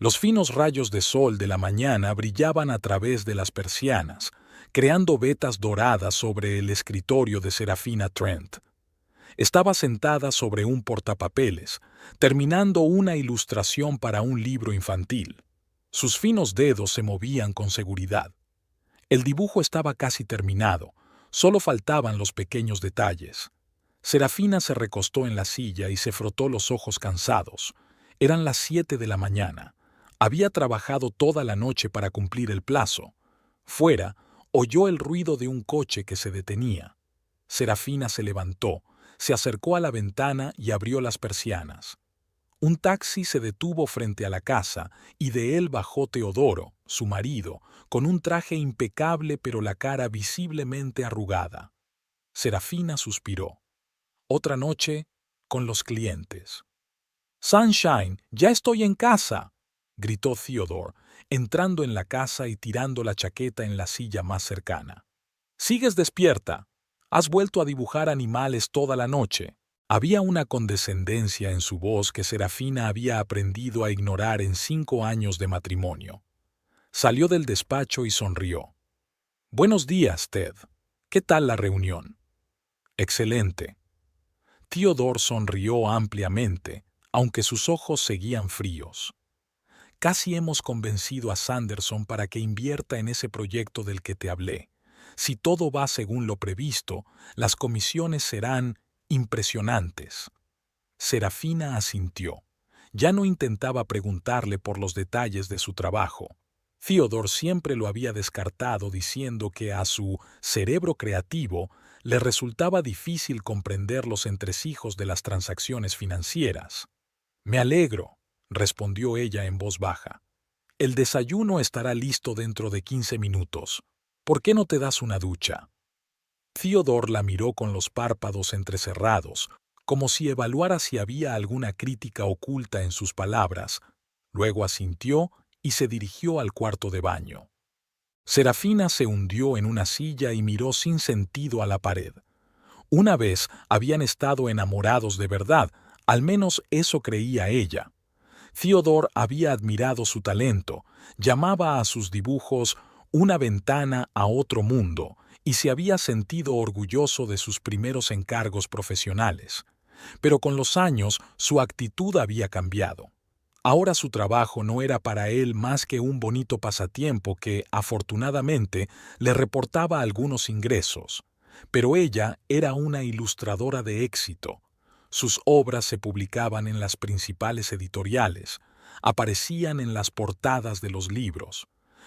Los finos rayos de sol de la mañana brillaban a través de las persianas, creando vetas doradas sobre el escritorio de Serafina Trent. Estaba sentada sobre un portapapeles, terminando una ilustración para un libro infantil. Sus finos dedos se movían con seguridad. El dibujo estaba casi terminado, solo faltaban los pequeños detalles. Serafina se recostó en la silla y se frotó los ojos cansados. Eran las 7 de la mañana. Había trabajado toda la noche para cumplir el plazo. Fuera, oyó el ruido de un coche que se detenía. Serafina se levantó, se acercó a la ventana y abrió las persianas. Un taxi se detuvo frente a la casa y de él bajó Teodoro, su marido, con un traje impecable pero la cara visiblemente arrugada. Serafina suspiró. Otra noche con los clientes. «Sunshine, ya estoy en casa», gritó Theodore, entrando en la casa y tirando la chaqueta en la silla más cercana. «¿Sigues despierta? Has vuelto a dibujar animales toda la noche». Había una condescendencia en su voz que Serafina había aprendido a ignorar en 5 años de matrimonio. Salió del despacho y sonrió. «Buenos días, Ted. ¿Qué tal la reunión?» «Excelente». Theodore sonrió ampliamente, aunque sus ojos seguían fríos. «Casi hemos convencido a Sanderson para que invierta en ese proyecto del que te hablé. Si todo va según lo previsto, las comisiones serán impresionantes». Serafina asintió. Ya no intentaba preguntarle por los detalles de su trabajo. Theodore siempre lo había descartado diciendo que a su cerebro creativo le resultaba difícil comprender los entresijos de las transacciones financieras. «Me alegro», respondió ella en voz baja. «El desayuno estará listo dentro de 15 minutos. ¿Por qué no te das una ducha?» Theodore la miró con los párpados entrecerrados, como si evaluara si había alguna crítica oculta en sus palabras. Luego asintió y se dirigió al cuarto de baño. Serafina se hundió en una silla y miró sin sentido a la pared. Una vez habían estado enamorados de verdad, al menos eso creía ella. Theodore había admirado su talento, llamaba a sus dibujos una ventana a otro mundo y se había sentido orgulloso de sus primeros encargos profesionales. Pero con los años su actitud había cambiado. Ahora su trabajo no era para él más que un bonito pasatiempo que, afortunadamente, le reportaba algunos ingresos. Pero ella era una ilustradora de éxito. Sus obras se publicaban en las principales editoriales, aparecían en las portadas de los libros.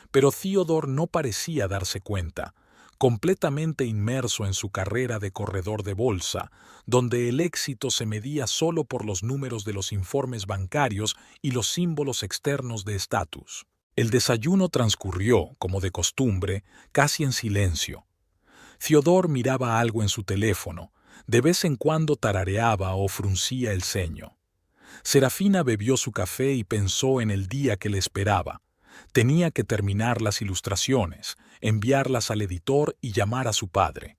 Pero Theodore no parecía darse cuenta, completamente inmerso en su carrera de corredor de bolsa, donde el éxito se medía solo por los números de los informes bancarios y los símbolos externos de estatus. El desayuno transcurrió, como de costumbre, casi en silencio. Theodore miraba algo en su teléfono, de vez en cuando tarareaba o fruncía el ceño. Serafina bebió su café y pensó en el día que le esperaba. Tenía que terminar las ilustraciones, enviarlas al editor y llamar a su padre.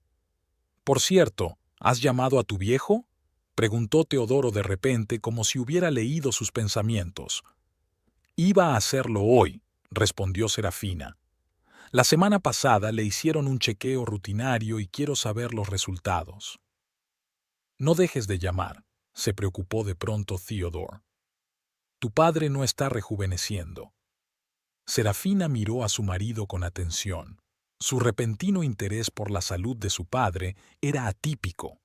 «Por cierto, ¿has llamado a tu viejo?», preguntó Teodoro de repente como si hubiera leído sus pensamientos. «Iba a hacerlo hoy», respondió Serafina. «La semana pasada le hicieron un chequeo rutinario y quiero saber los resultados». «No dejes de llamar», se preocupó de pronto Theodore. «Tu padre no está rejuveneciendo». Serafina miró a su marido con atención. Su repentino interés por la salud de su padre era atípico,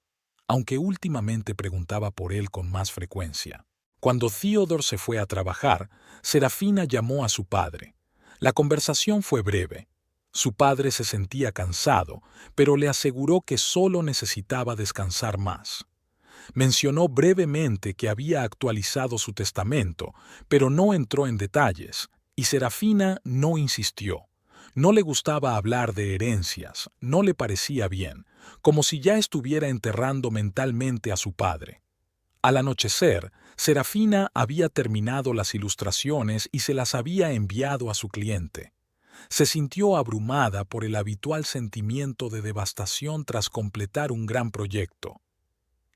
aunque últimamente preguntaba por él con más frecuencia. Cuando Theodore se fue a trabajar, Serafina llamó a su padre. La conversación fue breve. Su padre se sentía cansado, pero le aseguró que solo necesitaba descansar más. Mencionó brevemente que había actualizado su testamento, pero no entró en detalles, y Serafina no insistió. No le gustaba hablar de herencias, no le parecía bien, como si ya estuviera enterrando mentalmente a su padre. Al anochecer, Serafina había terminado las ilustraciones y se las había enviado a su cliente. Se sintió abrumada por el habitual sentimiento de devastación tras completar un gran proyecto.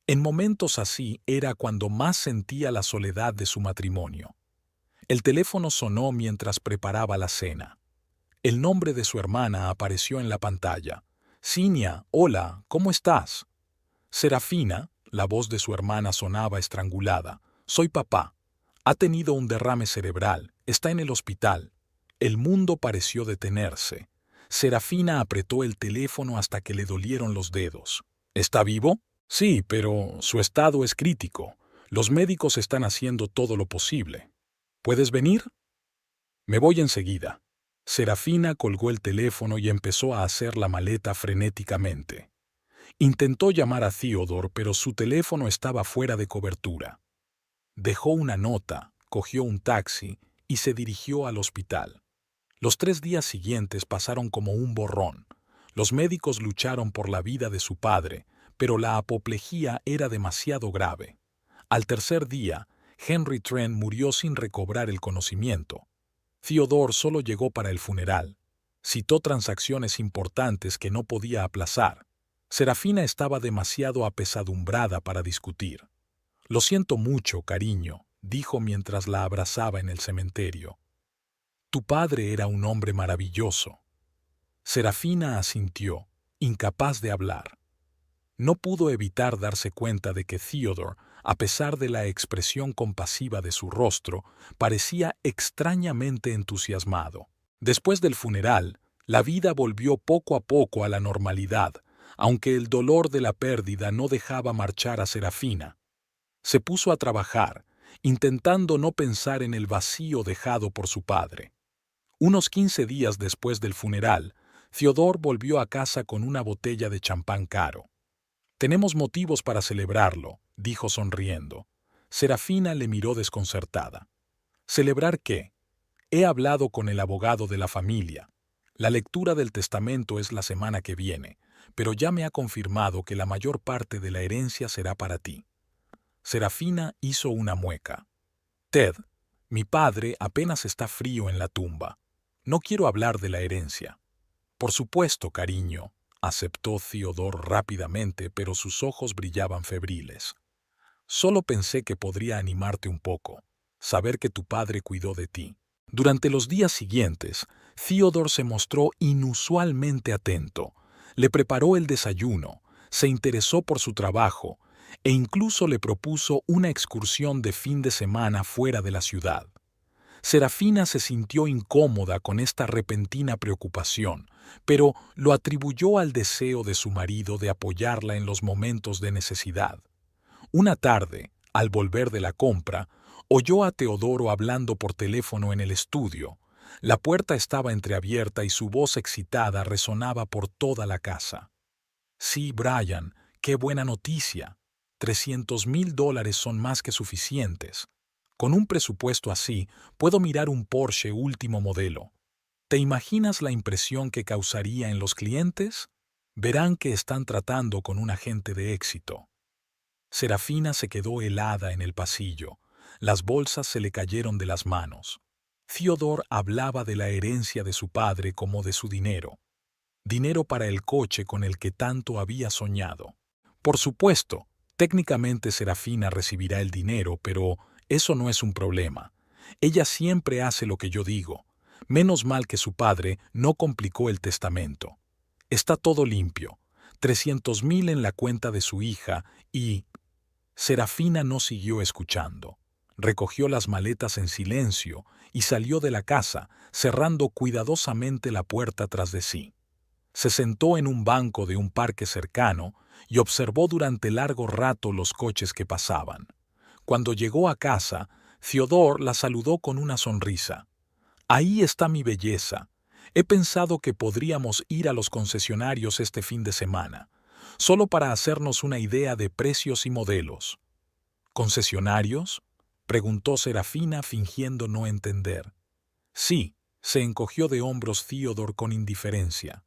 En momentos así era cuando más sentía la soledad de su matrimonio. El teléfono sonó mientras preparaba la cena. El nombre de su hermana apareció en la pantalla. Cinia, hola, ¿cómo estás? Serafina, la voz de su hermana sonaba estrangulada. Soy papá. Ha tenido un derrame cerebral. Está en el hospital. El mundo pareció detenerse. Serafina apretó el teléfono hasta que le dolieron los dedos. ¿Está vivo? Sí, pero su estado es crítico. Los médicos están haciendo todo lo posible. ¿Puedes venir? Me voy enseguida. Serafina colgó el teléfono y empezó a hacer la maleta frenéticamente. Intentó llamar a Theodore, pero su teléfono estaba fuera de cobertura. Dejó una nota, cogió un taxi y se dirigió al hospital. Los 3 días siguientes pasaron como un borrón. Los médicos lucharon por la vida de su padre, pero la apoplejía era demasiado grave. Al tercer día, Henry Trent murió sin recobrar el conocimiento. Theodore solo llegó para el funeral. Citó transacciones importantes que no podía aplazar. Serafina estaba demasiado apesadumbrada para discutir. Lo siento mucho, cariño, dijo mientras la abrazaba en el cementerio. Tu padre era un hombre maravilloso. Serafina asintió, incapaz de hablar. No pudo evitar darse cuenta de que Theodore, a pesar de la expresión compasiva de su rostro, parecía extrañamente entusiasmado. Después del funeral, la vida volvió poco a poco a la normalidad, aunque el dolor de la pérdida no dejaba marchar a Serafina. Se puso a trabajar, intentando no pensar en el vacío dejado por su padre. Unos 15 días después del funeral, Theodore volvió a casa con una botella de champán caro. Tenemos motivos para celebrarlo, dijo sonriendo. Serafina le miró desconcertada. ¿Celebrar qué? He hablado con el abogado de la familia. La lectura del testamento es la semana que viene, pero ya me ha confirmado que la mayor parte de la herencia será para ti. Serafina hizo una mueca. Ted, mi padre apenas está frío en la tumba. No quiero hablar de la herencia. Por supuesto, cariño, aceptó Theodore rápidamente, pero sus ojos brillaban febriles. Solo pensé que podría animarte un poco, saber que tu padre cuidó de ti. Durante los días siguientes, Theodore se mostró inusualmente atento. Le preparó el desayuno, se interesó por su trabajo e incluso le propuso una excursión de fin de semana fuera de la ciudad. Serafina se sintió incómoda con esta repentina preocupación, pero lo atribuyó al deseo de su marido de apoyarla en los momentos de necesidad. Una tarde, al volver de la compra, oyó a Teodoro hablando por teléfono en el estudio. La puerta estaba entreabierta y su voz excitada resonaba por toda la casa. Sí, Brian, qué buena noticia. $300,000 son más que suficientes. Con un presupuesto así, puedo mirar un Porsche último modelo. ¿Te imaginas la impresión que causaría en los clientes? Verán que están tratando con un agente de éxito. Serafina se quedó helada en el pasillo. Las bolsas se le cayeron de las manos. Theodore hablaba de la herencia de su padre como de su dinero. Dinero para el coche con el que tanto había soñado. Por supuesto, técnicamente Serafina recibirá el dinero, pero eso no es un problema. Ella siempre hace lo que yo digo. Menos mal que su padre no complicó el testamento. Está todo limpio. 300,000 en la cuenta de su hija y... Serafina no siguió escuchando. Recogió las maletas en silencio y salió de la casa, cerrando cuidadosamente la puerta tras de sí. Se sentó en un banco de un parque cercano y observó durante largo rato los coches que pasaban. Cuando llegó a casa, Theodore la saludó con una sonrisa. Ahí está mi belleza. He pensado que podríamos ir a los concesionarios este fin de semana, solo para hacernos una idea de precios y modelos. ¿Concesionarios?, preguntó Serafina fingiendo no entender. Sí, se encogió de hombros Theodore con indiferencia.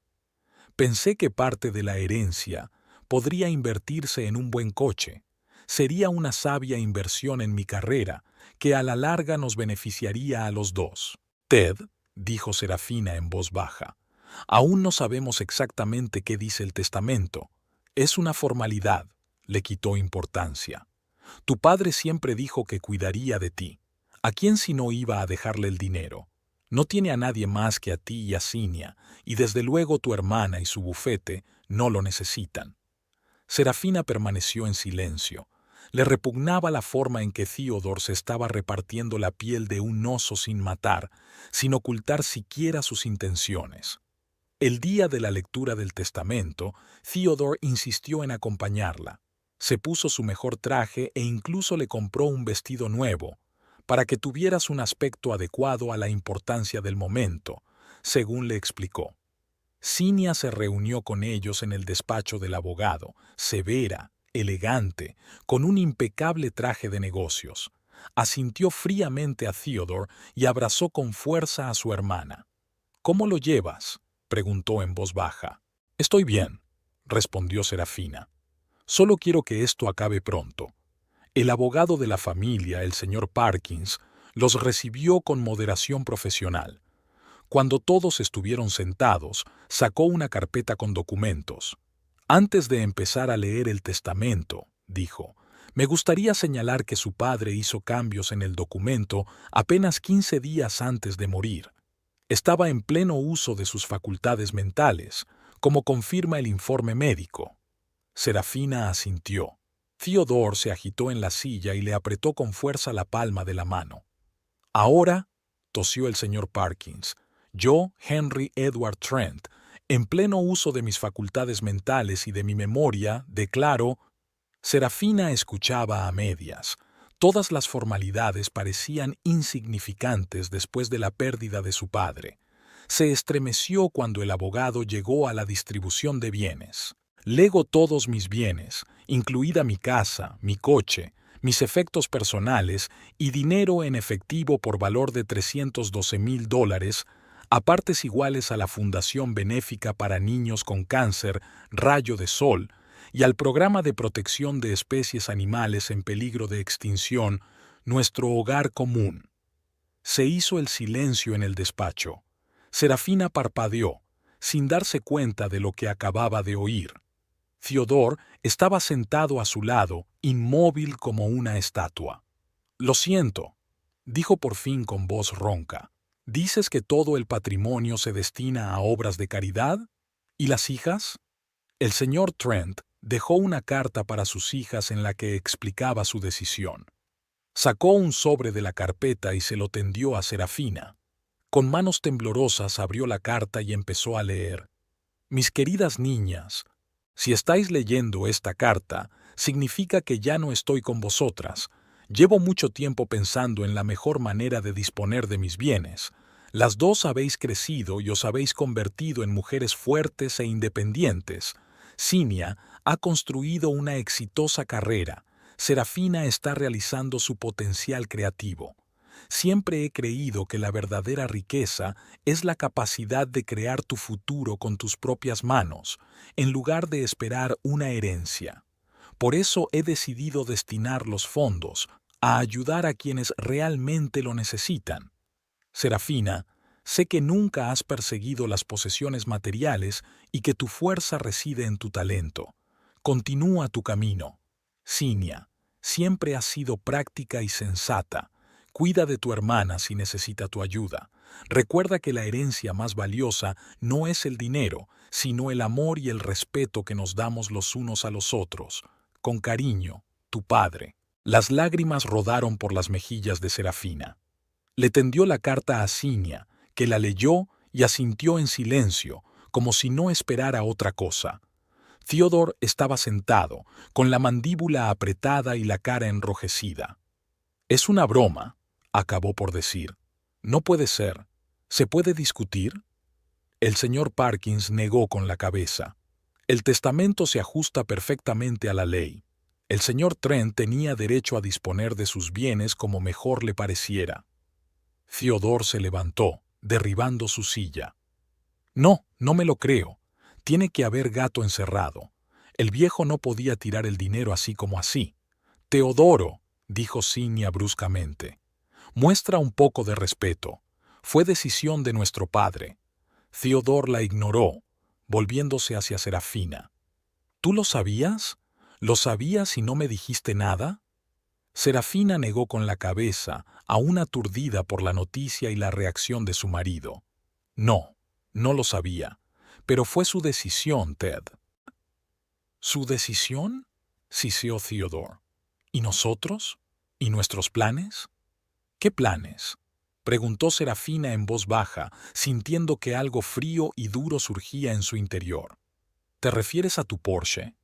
Pensé que parte de la herencia podría invertirse en un buen coche. Sería una sabia inversión en mi carrera, que a la larga nos beneficiaría a los dos. Ted, dijo Serafina en voz baja, aún no sabemos exactamente qué dice el testamento. Es una formalidad, le quitó importancia. Tu padre siempre dijo que cuidaría de ti. ¿A quién si no iba a dejarle el dinero? No tiene a nadie más que a ti y a Cinia, y desde luego tu hermana y su bufete no lo necesitan. Serafina permaneció en silencio. Le repugnaba la forma en que Theodore se estaba repartiendo la piel de un oso sin matar, sin ocultar siquiera sus intenciones. El día de la lectura del testamento, Theodore insistió en acompañarla. Se puso su mejor traje e incluso le compró un vestido nuevo, para que tuvieras un aspecto adecuado a la importancia del momento, según le explicó. Cinia se reunió con ellos en el despacho del abogado, severa, elegante, con un impecable traje de negocios. Asintió fríamente a Theodore y abrazó con fuerza a su hermana. «¿Cómo lo llevas?», preguntó en voz baja. «Estoy bien», respondió Serafina. «Solo quiero que esto acabe pronto». El abogado de la familia, el señor Parkins, los recibió con moderación profesional. Cuando todos estuvieron sentados, sacó una carpeta con documentos. «Antes de empezar a leer el testamento», dijo, «me gustaría señalar que su padre hizo cambios en el documento apenas 15 días antes de morir. Estaba en pleno uso de sus facultades mentales, como confirma el informe médico». Serafina asintió. Theodore se agitó en la silla y le apretó con fuerza la palma de la mano. «Ahora», tosió el señor Parkins, «yo, Henry Edward Trent, en pleno uso de mis facultades mentales y de mi memoria, declaro». Serafina escuchaba a medias. Todas las formalidades parecían insignificantes después de la pérdida de su padre. Se estremeció cuando el abogado llegó a la distribución de bienes. «Lego todos mis bienes, incluida mi casa, mi coche, mis efectos personales y dinero en efectivo por valor de $312,000, a partes iguales a la Fundación Benéfica para Niños con Cáncer Rayo de Sol y al Programa de Protección de Especies Animales en Peligro de Extinción, Nuestro Hogar Común». Se hizo el silencio en el despacho. Serafina parpadeó, sin darse cuenta de lo que acababa de oír. Theodore estaba sentado a su lado, inmóvil como una estatua. «Lo siento», dijo por fin con voz ronca. «¿Dices que todo el patrimonio se destina a obras de caridad? ¿Y las hijas?». El señor Trent dejó una carta para sus hijas en la que explicaba su decisión. Sacó un sobre de la carpeta y se lo tendió a Serafina. Con manos temblorosas abrió la carta y empezó a leer. «Mis queridas niñas, si estáis leyendo esta carta, significa que ya no estoy con vosotras. Llevo mucho tiempo pensando en la mejor manera de disponer de mis bienes. Las dos habéis crecido y os habéis convertido en mujeres fuertes e independientes. Cinia ha construido una exitosa carrera. Serafina está realizando su potencial creativo. Siempre he creído que la verdadera riqueza es la capacidad de crear tu futuro con tus propias manos, en lugar de esperar una herencia. Por eso he decidido destinar los fondos a ayudar a quienes realmente lo necesitan. Serafina, sé que nunca has perseguido las posesiones materiales y que tu fuerza reside en tu talento. Continúa tu camino. Cinia, siempre has sido práctica y sensata. Cuida de tu hermana si necesita tu ayuda. Recuerda que la herencia más valiosa no es el dinero, sino el amor y el respeto que nos damos los unos a los otros. Con cariño, tu padre». Las lágrimas rodaron por las mejillas de Serafina. Le tendió la carta a Cinia, que la leyó y asintió en silencio, como si no esperara otra cosa. Theodore estaba sentado, con la mandíbula apretada y la cara enrojecida. «Es una broma», acabó por decir. «No puede ser. ¿Se puede discutir?». El señor Parkins negó con la cabeza. «El testamento se ajusta perfectamente a la ley. El señor Trent tenía derecho a disponer de sus bienes como mejor le pareciera». Theodore se levantó, derribando su silla. «No, no me lo creo. Tiene que haber gato encerrado. El viejo no podía tirar el dinero así como así». «Teodoro», dijo Cinia bruscamente, «muestra un poco de respeto. Fue decisión de nuestro padre». Theodore la ignoró, volviéndose hacia Serafina. «¿Tú lo sabías? ¿Lo sabías y no me dijiste nada?». Serafina negó con la cabeza, aún aturdida por la noticia y la reacción de su marido. No, no lo sabía, pero fue su decisión, Ted. ¿Su decisión? Siseó Theodore. ¿Y nosotros? ¿Y nuestros planes? ¿Qué planes?, preguntó Serafina en voz baja, sintiendo que algo frío y duro surgía en su interior. ¿Te refieres a tu Porsche?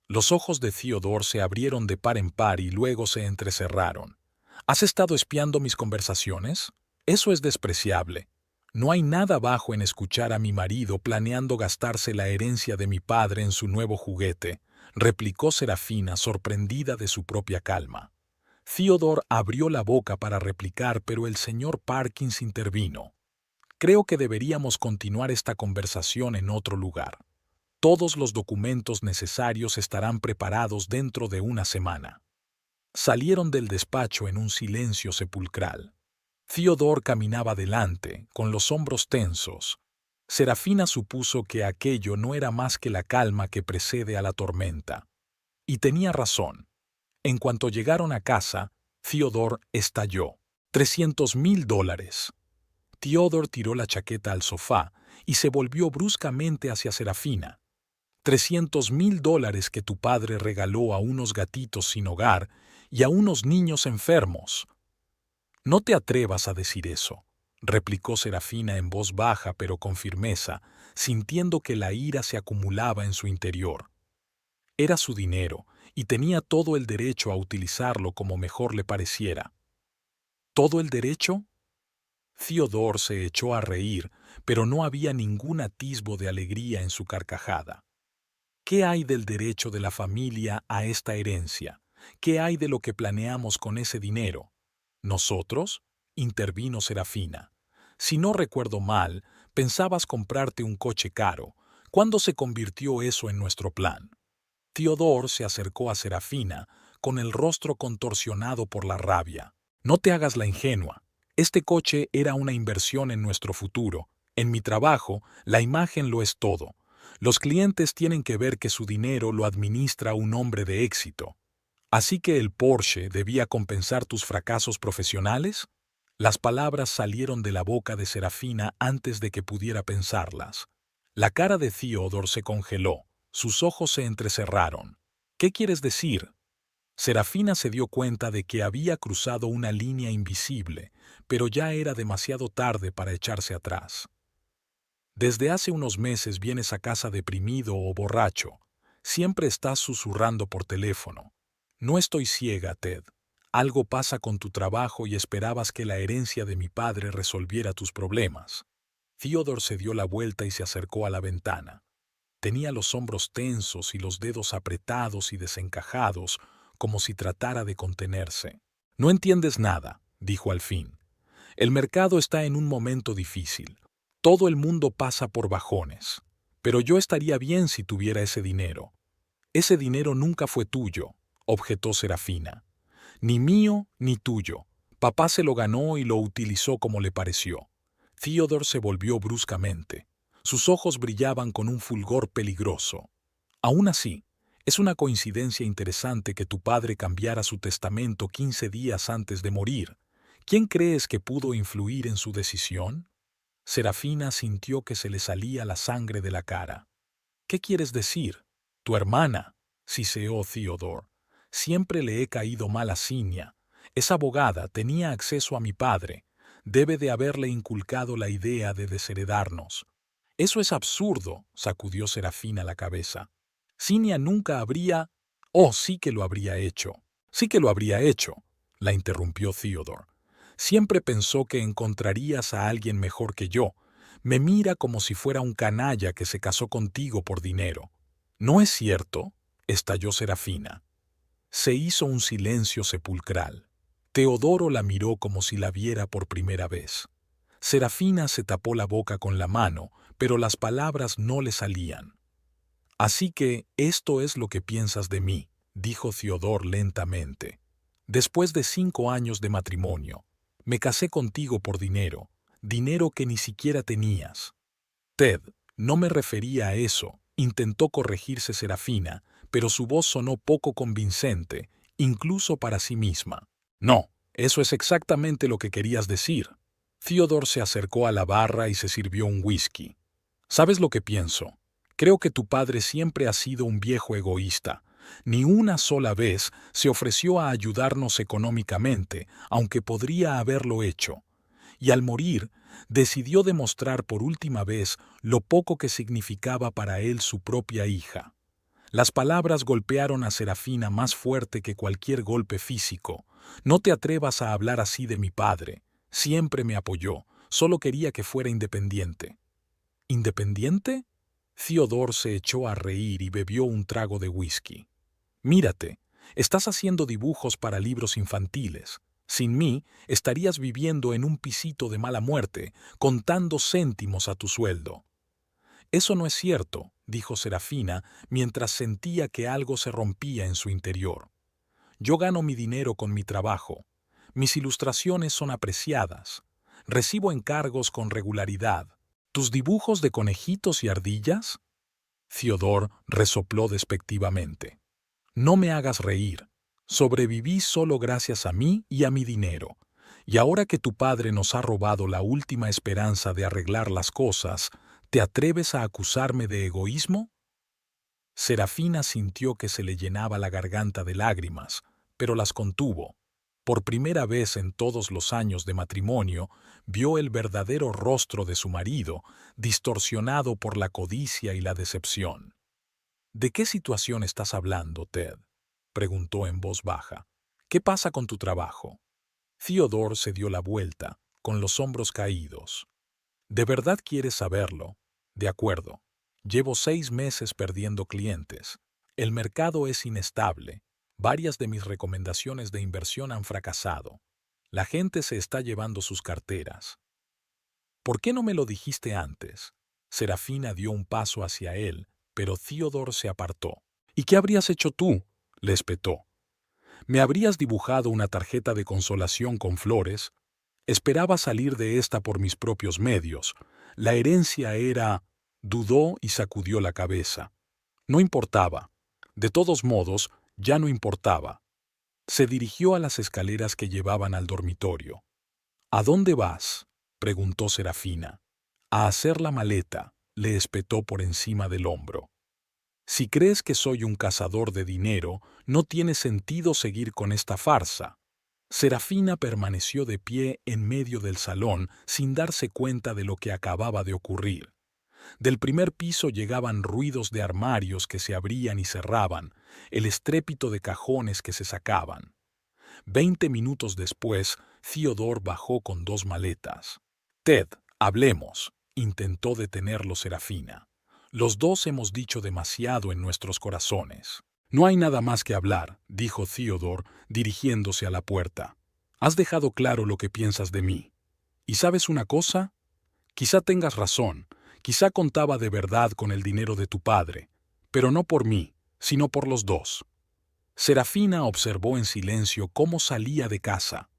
Los ojos de Theodore se abrieron de par en par y luego se entrecerraron. ¿Has estado espiando mis conversaciones? Eso es despreciable. No hay nada bajo en escuchar a mi marido planeando gastarse la herencia de mi padre en su nuevo juguete, replicó Serafina, sorprendida de su propia calma. Theodore abrió la boca para replicar, pero el señor Parkins intervino. Creo que deberíamos continuar esta conversación en otro lugar. Todos los documentos necesarios estarán preparados dentro de una semana. Salieron del despacho en un silencio sepulcral. Theodore caminaba delante, con los hombros tensos. Serafina supuso que aquello no era más que la calma que precede a la tormenta. Y tenía razón. En cuanto llegaron a casa, Theodore estalló. $300,000. Theodore tiró la chaqueta al sofá y se volvió bruscamente hacia Serafina. $300,000 que tu padre regaló a unos gatitos sin hogar y a unos niños enfermos. No te atrevas a decir eso, replicó Serafina en voz baja pero con firmeza, sintiendo que la ira se acumulaba en su interior. Era su dinero y tenía todo el derecho a utilizarlo como mejor le pareciera. ¿Todo el derecho? Theodore se echó a reír, pero no había ningún atisbo de alegría en su carcajada. ¿Qué hay del derecho de la familia a esta herencia? ¿Qué hay de lo que planeamos con ese dinero? ¿Nosotros?, intervino Serafina. Si no recuerdo mal, pensabas comprarte un coche caro. ¿Cuándo se convirtió eso en nuestro plan? Theodore se acercó a Serafina, con el rostro contorsionado por la rabia. No te hagas la ingenua. Este coche era una inversión en nuestro futuro. En mi trabajo, la imagen lo es todo. Los clientes tienen que ver que su dinero lo administra un hombre de éxito. ¿Así que el Porsche debía compensar tus fracasos profesionales? Las palabras salieron de la boca de Serafina antes de que pudiera pensarlas. La cara de Theodore se congeló, sus ojos se entrecerraron. ¿Qué quieres decir? Serafina se dio cuenta de que había cruzado una línea invisible, pero ya era demasiado tarde para echarse atrás. Desde hace unos meses vienes a casa deprimido o borracho. Siempre estás susurrando por teléfono. No estoy ciega, Ted. Algo pasa con tu trabajo y esperabas que la herencia de mi padre resolviera tus problemas. Theodore se dio la vuelta y se acercó a la ventana. Tenía los hombros tensos y los dedos apretados y desencajados, como si tratara de contenerse. No entiendes nada, dijo al fin. El mercado está en un momento difícil. Todo el mundo pasa por bajones. Pero yo estaría bien si tuviera ese dinero. Ese dinero nunca fue tuyo, objetó Serafina. Ni mío ni tuyo. Papá se lo ganó y lo utilizó como le pareció. Theodore se volvió bruscamente. Sus ojos brillaban con un fulgor peligroso. Aún así, es una coincidencia interesante que tu padre cambiara su testamento 15 días antes de morir. ¿Quién crees que pudo influir en su decisión? Serafina sintió que se le salía la sangre de la cara. ¿Qué quieres decir? Tu hermana, siseó Theodore. Siempre le he caído mal a Cinia. Es abogada, tenía acceso a mi padre. Debe de haberle inculcado la idea de desheredarnos. Eso es absurdo, sacudió Serafina la cabeza. Cinia nunca habría... Oh, sí que lo habría hecho. Sí que lo habría hecho, la interrumpió Theodore. Siempre pensó que encontrarías a alguien mejor que yo. Me mira como si fuera un canalla que se casó contigo por dinero. ¿No es cierto?, estalló Serafina. Se hizo un silencio sepulcral. Teodoro la miró como si la viera por primera vez. Serafina se tapó la boca con la mano, pero las palabras no le salían. «Así que esto es lo que piensas de mí», dijo Theodore lentamente. «Después de 5 años de matrimonio, me casé contigo por dinero, dinero que ni siquiera tenías». «Ted, no me refería a eso», intentó corregirse Serafina, pero su voz sonó poco convincente, incluso para sí misma. «No, Eso es exactamente lo que querías decir. Theodore se acercó a la barra y se sirvió un whisky. ¿Sabes lo que pienso? Creo que tu padre siempre ha sido un viejo egoísta. Ni una sola vez se ofreció a ayudarnos económicamente, aunque podría haberlo hecho. Y al morir, decidió demostrar por última vez lo poco que significaba para él su propia hija. Las palabras golpearon a Serafina más fuerte que cualquier golpe físico. No te atrevas a hablar así de mi padre. Siempre me apoyó, solo quería que fuera independiente. ¿Independiente? Theodore se echó a reír y bebió un trago de whisky. Mírate, estás haciendo dibujos para libros infantiles. Sin mí, estarías viviendo en un pisito de mala muerte, contando céntimos a tu sueldo. Eso no es cierto, dijo Serafina, mientras sentía que algo se rompía en su interior. Yo gano mi dinero con mi trabajo. Mis ilustraciones son apreciadas. Recibo encargos con regularidad. ¿Tus dibujos de conejitos y ardillas? Theodore resopló despectivamente. No me hagas reír. Sobreviví solo gracias a mí y a mi dinero. Y ahora que tu padre nos ha robado la última esperanza de arreglar las cosas, ¿te atreves a acusarme de egoísmo? Serafina sintió que se le llenaba la garganta de lágrimas, pero las contuvo. Por primera vez en todos los años de matrimonio, vio el verdadero rostro de su marido, distorsionado por la codicia y la decepción. ¿De qué situación estás hablando, Ted?, preguntó en voz baja. ¿Qué pasa con tu trabajo? Theodore se dio la vuelta, con los hombros caídos. ¿De verdad quieres saberlo? De acuerdo. Llevo 6 meses perdiendo clientes. El mercado es inestable. Varias de mis recomendaciones de inversión han fracasado. La gente se está llevando sus carteras. ¿Por qué no me lo dijiste antes? Serafina dio un paso hacia él, pero Theodore se apartó. ¿Y qué habrías hecho tú?, le espetó. ¿Me habrías dibujado una tarjeta de consolación con flores? Esperaba salir de esta por mis propios medios. La herencia era... Dudó y sacudió la cabeza. No importaba. De todos modos, ya no importaba. Se dirigió a las escaleras que llevaban al dormitorio. ¿A dónde vas?, preguntó Serafina. A hacer la maleta, le espetó por encima del hombro. Si crees que soy un cazador de dinero, no tiene sentido seguir con esta farsa. Serafina permaneció de pie en medio del salón sin darse cuenta de lo que acababa de ocurrir. Del primer piso llegaban ruidos de armarios que se abrían y cerraban, el estrépito de cajones que se sacaban. 20 minutos después, Theodore bajó con 2 maletas. Ted, hablemos, intentó detenerlo Serafina. Los dos hemos dicho demasiado en nuestros corazones. No hay nada más que hablar, dijo Theodore, dirigiéndose a la puerta. Has dejado claro lo que piensas de mí. ¿Y sabes una cosa? Quizá tengas razón, quizá contaba de verdad con el dinero de tu padre, pero no por mí, sino por los dos. Serafina observó en silencio cómo salía de casa.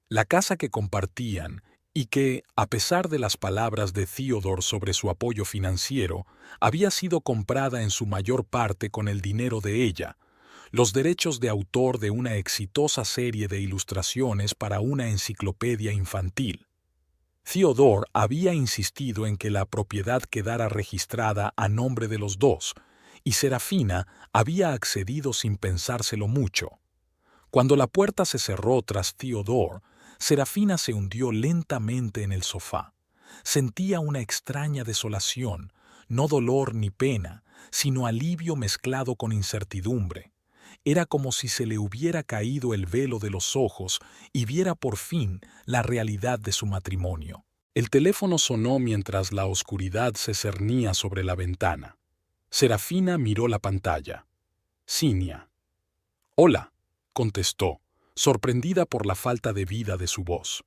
La casa que compartían y que, a pesar de las palabras de Theodore sobre su apoyo financiero, había sido comprada en su mayor parte con el dinero de ella, los derechos de autor de una exitosa serie de ilustraciones para una enciclopedia infantil. Theodore había insistido en que la propiedad quedara registrada a nombre de los dos, y Serafina había accedido sin pensárselo mucho. Cuando la puerta se cerró tras Theodore, Serafina se hundió lentamente en el sofá. Sentía una extraña desolación, no dolor ni pena, sino alivio mezclado con incertidumbre. Era como si se le hubiera caído el velo de los ojos y viera por fin la realidad de su matrimonio. El teléfono sonó mientras la oscuridad se cernía sobre la ventana. Serafina miró la pantalla. Cinia. «Hola», contestó, sorprendida por la falta de vida de su voz.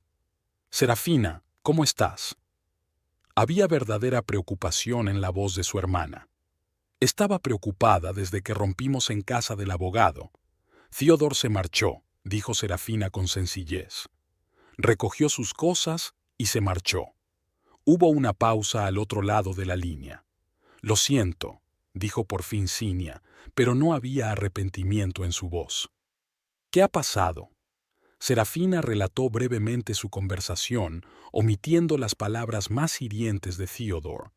«Serafina, ¿cómo estás?». Había verdadera preocupación en la voz de su hermana. Estaba preocupada desde que rompimos en casa del abogado. Theodore se marchó, dijo Serafina con sencillez. Recogió sus cosas y se marchó. Hubo una pausa al otro lado de la línea. «Lo siento», dijo por fin Cinia, pero no había arrepentimiento en su voz. «¿Qué ha pasado?». Serafina relató brevemente su conversación, omitiendo las palabras más hirientes de Theodore.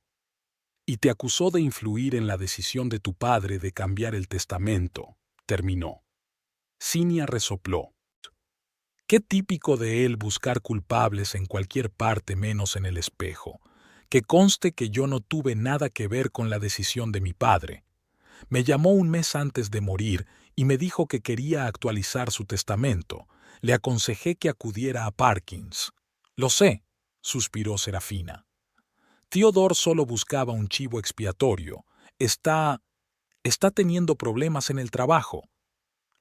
Y te acusó de influir en la decisión de tu padre de cambiar el testamento, terminó. Cinia resopló. Qué típico de él buscar culpables en cualquier parte menos en el espejo. Que conste que yo no tuve nada que ver con la decisión de mi padre. Me llamó un mes antes de morir y me dijo que quería actualizar su testamento. Le aconsejé que acudiera a Parkins. Lo sé, suspiró Serafina. Theodore solo buscaba un chivo expiatorio. Está teniendo problemas en el trabajo.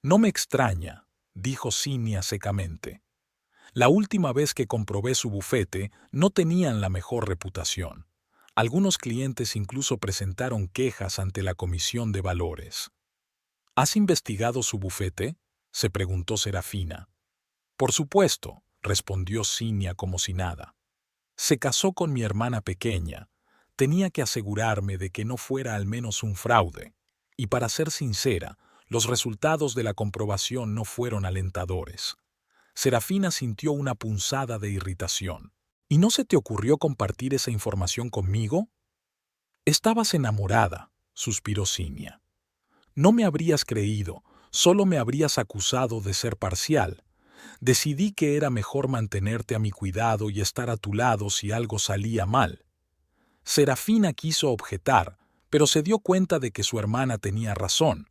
No me extraña, dijo Cinia secamente. La última vez que comprobé su bufete, no tenían la mejor reputación. Algunos clientes incluso presentaron quejas ante la Comisión de Valores. ¿Has investigado su bufete?, se preguntó Serafina. Por supuesto, respondió Cinia como si nada. Se casó con mi hermana pequeña. Tenía que asegurarme de que no fuera al menos un fraude. Y para ser sincera, los resultados de la comprobación no fueron alentadores. Serafina sintió una punzada de irritación. ¿Y no se te ocurrió compartir esa información conmigo? Estabas enamorada, suspiró Cinia. No me habrías creído, solo me habrías acusado de ser parcial. Decidí que era mejor mantenerte a mi cuidado y estar a tu lado si algo salía mal. Serafina quiso objetar, pero se dio cuenta de que su hermana tenía razón.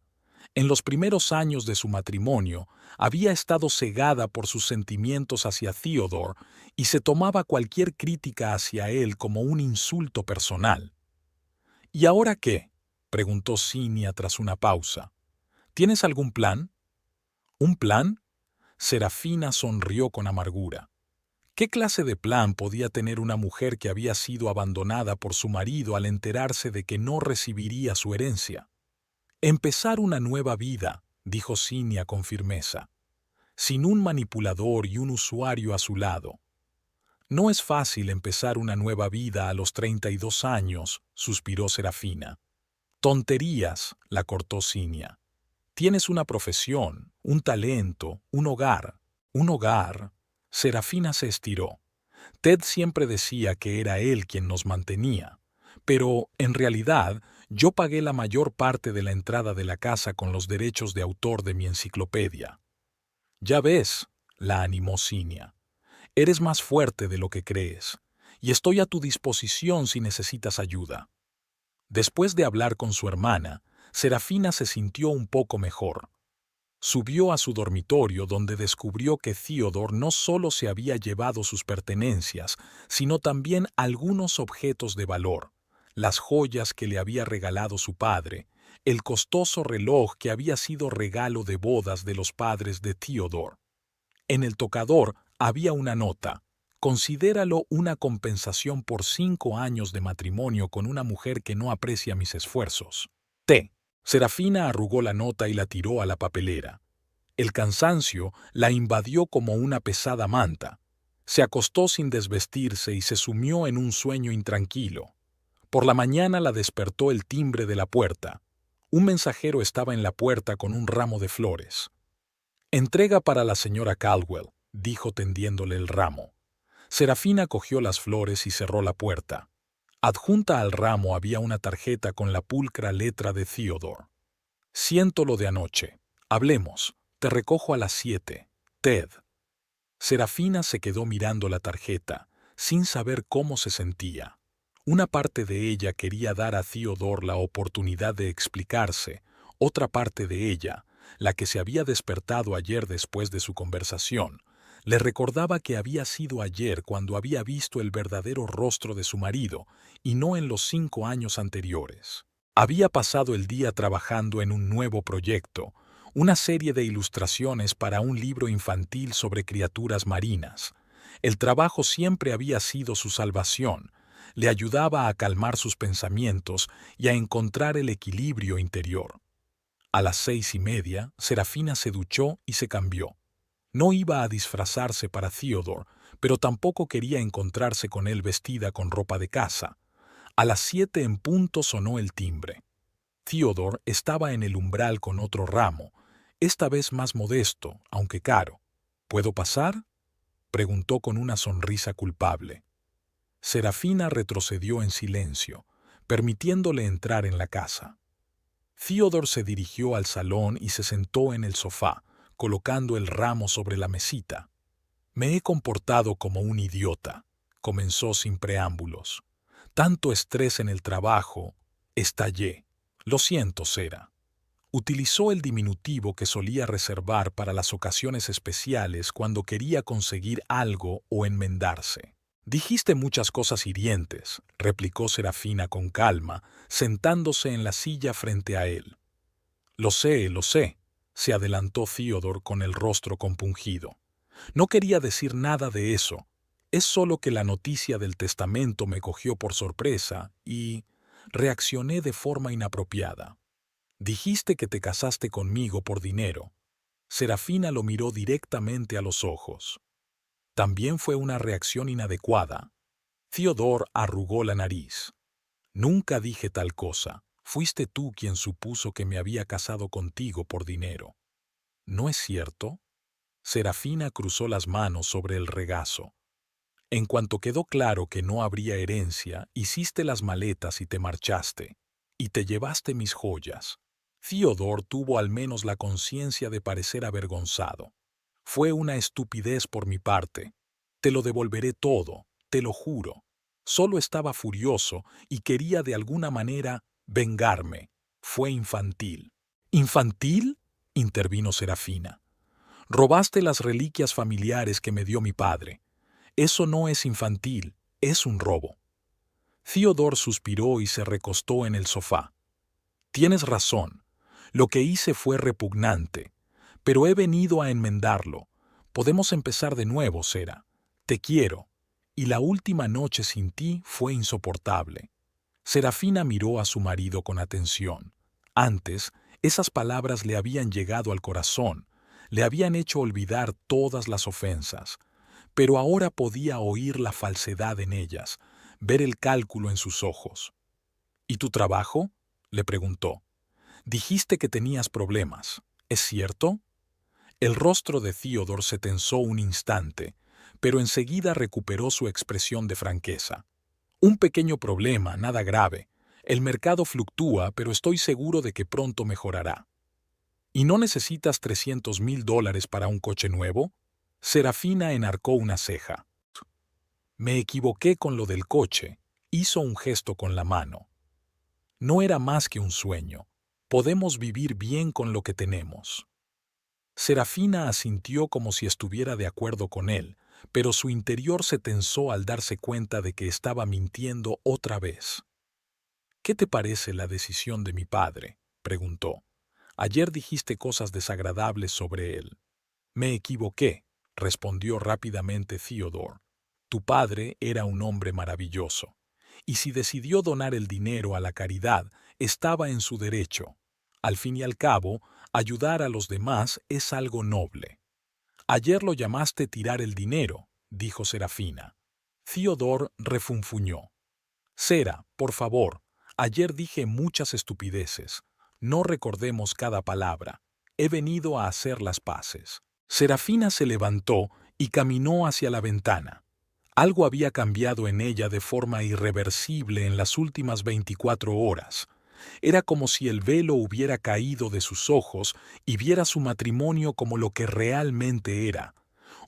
En los primeros años de su matrimonio, había estado cegada por sus sentimientos hacia Theodore y se tomaba cualquier crítica hacia él como un insulto personal. ¿Y ahora qué?, preguntó Cinia tras una pausa. ¿Tienes algún plan? ¿Un plan? Serafina sonrió con amargura. ¿Qué clase de plan podía tener una mujer que había sido abandonada por su marido al enterarse de que no recibiría su herencia? Empezar una nueva vida, dijo Cinia con firmeza, sin un manipulador y un usuario a su lado. No es fácil empezar una nueva vida a los 32 años, suspiró Serafina. Tonterías, la cortó Cinia. Tienes una profesión, un talento, un hogar. Un hogar. Serafina se estiró. Ted siempre decía que era él quien nos mantenía, pero, en realidad, yo pagué la mayor parte de la entrada de la casa con los derechos de autor de mi enciclopedia. Ya ves, la animó Cinia. Eres más fuerte de lo que crees, y estoy a tu disposición si necesitas ayuda. Después de hablar con su hermana, Serafina se sintió un poco mejor. Subió a su dormitorio donde descubrió que Theodore no solo se había llevado sus pertenencias, sino también algunos objetos de valor, las joyas que le había regalado su padre, el costoso reloj que había sido regalo de bodas de los padres de Theodore. En el tocador había una nota. Considéralo una compensación por 5 años de matrimonio con una mujer que no aprecia mis esfuerzos. T. Serafina arrugó la nota y la tiró a la papelera. El cansancio la invadió como una pesada manta. Se acostó sin desvestirse y se sumió en un sueño intranquilo. Por la mañana la despertó el timbre de la puerta. Un mensajero estaba en la puerta con un ramo de flores. «Entrega para la señora Caldwell», dijo tendiéndole el ramo. Serafina cogió las flores y cerró la puerta. Adjunta al ramo había una tarjeta con la pulcra letra de Theodore. «Siento lo de anoche. Hablemos. Te recojo a las 7. Ted». Serafina se quedó mirando la tarjeta, sin saber cómo se sentía. Una parte de ella quería dar a Theodore la oportunidad de explicarse, otra parte de ella, la que se había despertado ayer después de su conversación, le recordaba que había sido ayer cuando había visto el verdadero rostro de su marido, y no en los 5 años anteriores. Había pasado el día trabajando en un nuevo proyecto, una serie de ilustraciones para un libro infantil sobre criaturas marinas. El trabajo siempre había sido su salvación, le ayudaba a calmar sus pensamientos y a encontrar el equilibrio interior. A las 6:30, Serafina se duchó y se cambió. No iba a disfrazarse para Theodore, pero tampoco quería encontrarse con él vestida con ropa de casa. A las 7 en punto sonó el timbre. Theodore estaba en el umbral con otro ramo, esta vez más modesto, aunque caro. ¿Puedo pasar?, preguntó con una sonrisa culpable. Serafina retrocedió en silencio, permitiéndole entrar en la casa. Theodore se dirigió al salón y se sentó en el sofá, colocando el ramo sobre la mesita. Me he comportado como un idiota, comenzó sin preámbulos. Tanto estrés en el trabajo, estallé. Lo siento, Sera. Utilizó el diminutivo que solía reservar para las ocasiones especiales cuando quería conseguir algo o enmendarse. Dijiste muchas cosas hirientes, replicó Serafina con calma, sentándose en la silla frente a él. Lo sé, se adelantó Theodore con el rostro compungido. No quería decir nada de eso. Es solo que la noticia del testamento me cogió por sorpresa y reaccioné de forma inapropiada. Dijiste que te casaste conmigo por dinero. Serafina lo miró directamente a los ojos. También fue una reacción inadecuada. Theodore arrugó la nariz. Nunca dije tal cosa. Fuiste tú quien supuso que me había casado contigo por dinero. ¿No es cierto? Serafina cruzó las manos sobre el regazo. En cuanto quedó claro que no habría herencia, hiciste las maletas y te marchaste. Y te llevaste mis joyas. Theodore tuvo al menos la conciencia de parecer avergonzado. Fue una estupidez por mi parte. Te lo devolveré todo, te lo juro. Solo estaba furioso y quería de alguna manera vengarme. Fue infantil. ¿Infantil?, intervino Serafina. Robaste las reliquias familiares que me dio mi padre. Eso no es infantil, es un robo. Theodore suspiró y se recostó en el sofá. Tienes razón. Lo que hice fue repugnante, pero he venido a enmendarlo. Podemos empezar de nuevo, Sera. Te quiero. Y la última noche sin ti fue insoportable. Serafina miró a su marido con atención. Antes, esas palabras le habían llegado al corazón, le habían hecho olvidar todas las ofensas, pero ahora podía oír la falsedad en ellas, ver el cálculo en sus ojos. ¿Y tu trabajo?, le preguntó. Dijiste que tenías problemas, ¿es cierto? El rostro de Theodore se tensó un instante, pero enseguida recuperó su expresión de franqueza. Un pequeño problema, nada grave. El mercado fluctúa, pero estoy seguro de que pronto mejorará. ¿Y no necesitas $300,000 para un coche nuevo? Serafina enarcó una ceja. Me equivoqué con lo del coche, hizo un gesto con la mano. No era más que un sueño. Podemos vivir bien con lo que tenemos. Serafina asintió como si estuviera de acuerdo con él, pero su interior se tensó al darse cuenta de que estaba mintiendo otra vez. ¿Qué te parece la decisión de mi padre?, preguntó. Ayer dijiste cosas desagradables sobre él. Me equivoqué, respondió rápidamente Theodore. Tu padre era un hombre maravilloso, y si decidió donar el dinero a la caridad, estaba en su derecho. Al fin y al cabo, ayudar a los demás es algo noble. Ayer lo llamaste tirar el dinero, dijo Serafina. Theodore refunfuñó. Sera, por favor, ayer dije muchas estupideces. No recordemos cada palabra. He venido a hacer las paces. Serafina se levantó y caminó hacia la ventana. Algo había cambiado en ella de forma irreversible en las últimas 24 horas. Era como si el velo hubiera caído de sus ojos y viera su matrimonio como lo que realmente era,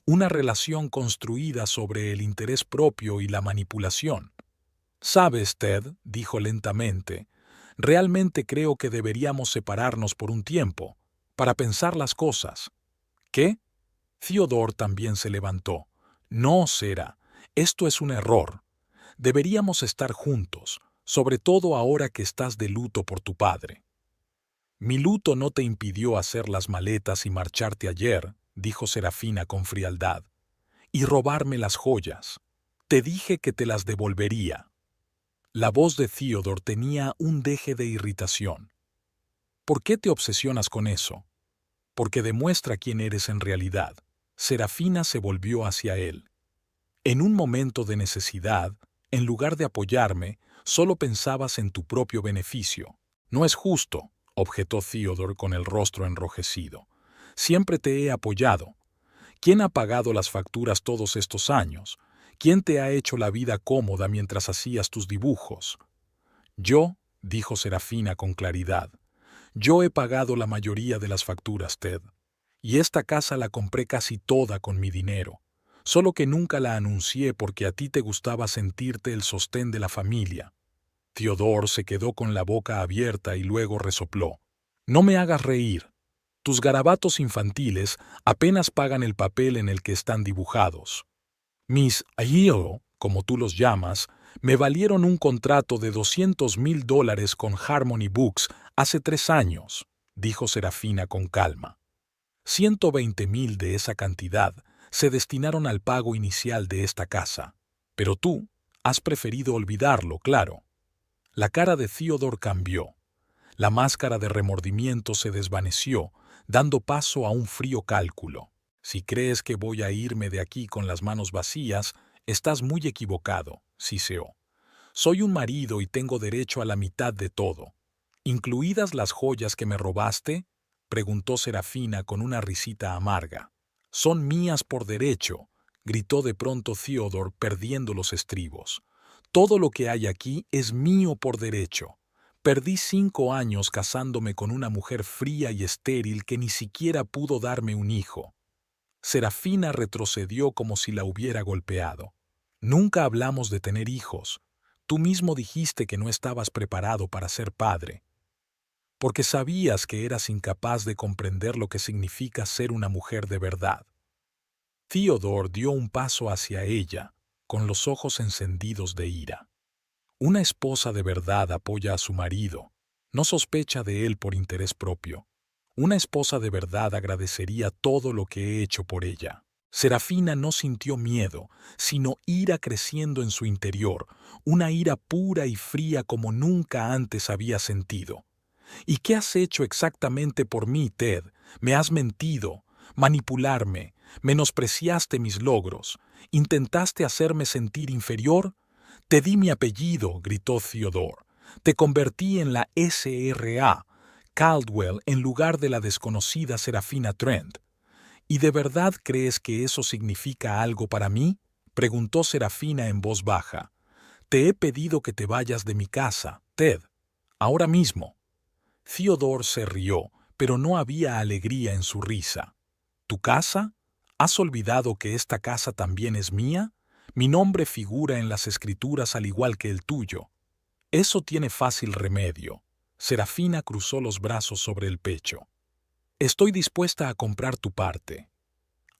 una relación construida sobre el interés propio y la manipulación. «Sabes, Ted», dijo lentamente, «realmente creo que deberíamos separarnos por un tiempo, para pensar las cosas». «¿Qué?». Theodore también se levantó. «No, Sera, esto es un error. Deberíamos estar juntos, sobre todo ahora que estás de luto por tu padre». «Mi luto no te impidió hacer las maletas y marcharte ayer», dijo Serafina con frialdad, «y robarme las joyas. Te dije que te las devolvería». La voz de Theodore tenía un deje de irritación. «¿Por qué te obsesionas con eso?». «Porque demuestra quién eres en realidad». Serafina se volvió hacia él. «En un momento de necesidad, en lugar de apoyarme, solo pensabas en tu propio beneficio». «No es justo», objetó Theodore con el rostro enrojecido. «Siempre te he apoyado. ¿Quién ha pagado las facturas todos estos años? ¿Quién te ha hecho la vida cómoda mientras hacías tus dibujos? Yo, dijo Serafina con claridad. Yo he pagado la mayoría de las facturas, Ted. Y esta casa la compré casi toda con mi dinero. Solo que nunca la anuncié porque a ti te gustaba sentirte el sostén de la familia. Theodore se quedó con la boca abierta y luego resopló. No me hagas reír. Tus garabatos infantiles apenas pagan el papel en el que están dibujados. Mis AIO, como tú los llamas, me valieron un contrato de $200,000 con Harmony Books hace 3 años, dijo Serafina con calma. 120,000 de esa cantidad se destinaron al pago inicial de esta casa. Pero tú has preferido olvidarlo, claro. La cara de Theodore cambió. La máscara de remordimiento se desvaneció, dando paso a un frío cálculo. Si crees que voy a irme de aquí con las manos vacías, estás muy equivocado, siseó. Soy un marido y tengo derecho a la mitad de todo. ¿Incluidas las joyas que me robaste?, preguntó Serafina con una risita amarga. Son mías por derecho, gritó de pronto Theodore perdiendo los estribos. Todo lo que hay aquí es mío por derecho. Perdí 5 años casándome con una mujer fría y estéril que ni siquiera pudo darme un hijo. Serafina retrocedió como si la hubiera golpeado. Nunca hablamos de tener hijos. Tú mismo dijiste que no estabas preparado para ser padre, porque sabías que eras incapaz de comprender lo que significa ser una mujer de verdad. Theodore dio un paso hacia ella, con los ojos encendidos de ira. Una esposa de verdad apoya a su marido, no sospecha de él por interés propio. Una esposa de verdad agradecería todo lo que he hecho por ella. Serafina no sintió miedo, sino ira creciendo en su interior, una ira pura y fría como nunca antes había sentido. ¿Y qué has hecho exactamente por mí, Ted? Me has mentido, manipularme, menospreciaste mis logros, intentaste hacerme sentir inferior. Te di mi apellido, gritó Theodore. Te convertí en la SRA, Caldwell, en lugar de la desconocida Serafina Trent. ¿Y de verdad crees que eso significa algo para mí?, preguntó Serafina en voz baja. Te he pedido que te vayas de mi casa, Ted, ahora mismo. Theodore se rió, pero no había alegría en su risa. ¿Tu casa? ¿Has olvidado que esta casa también es mía? Mi nombre figura en las escrituras al igual que el tuyo. Eso tiene fácil remedio. Serafina cruzó los brazos sobre el pecho. Estoy dispuesta a comprar tu parte.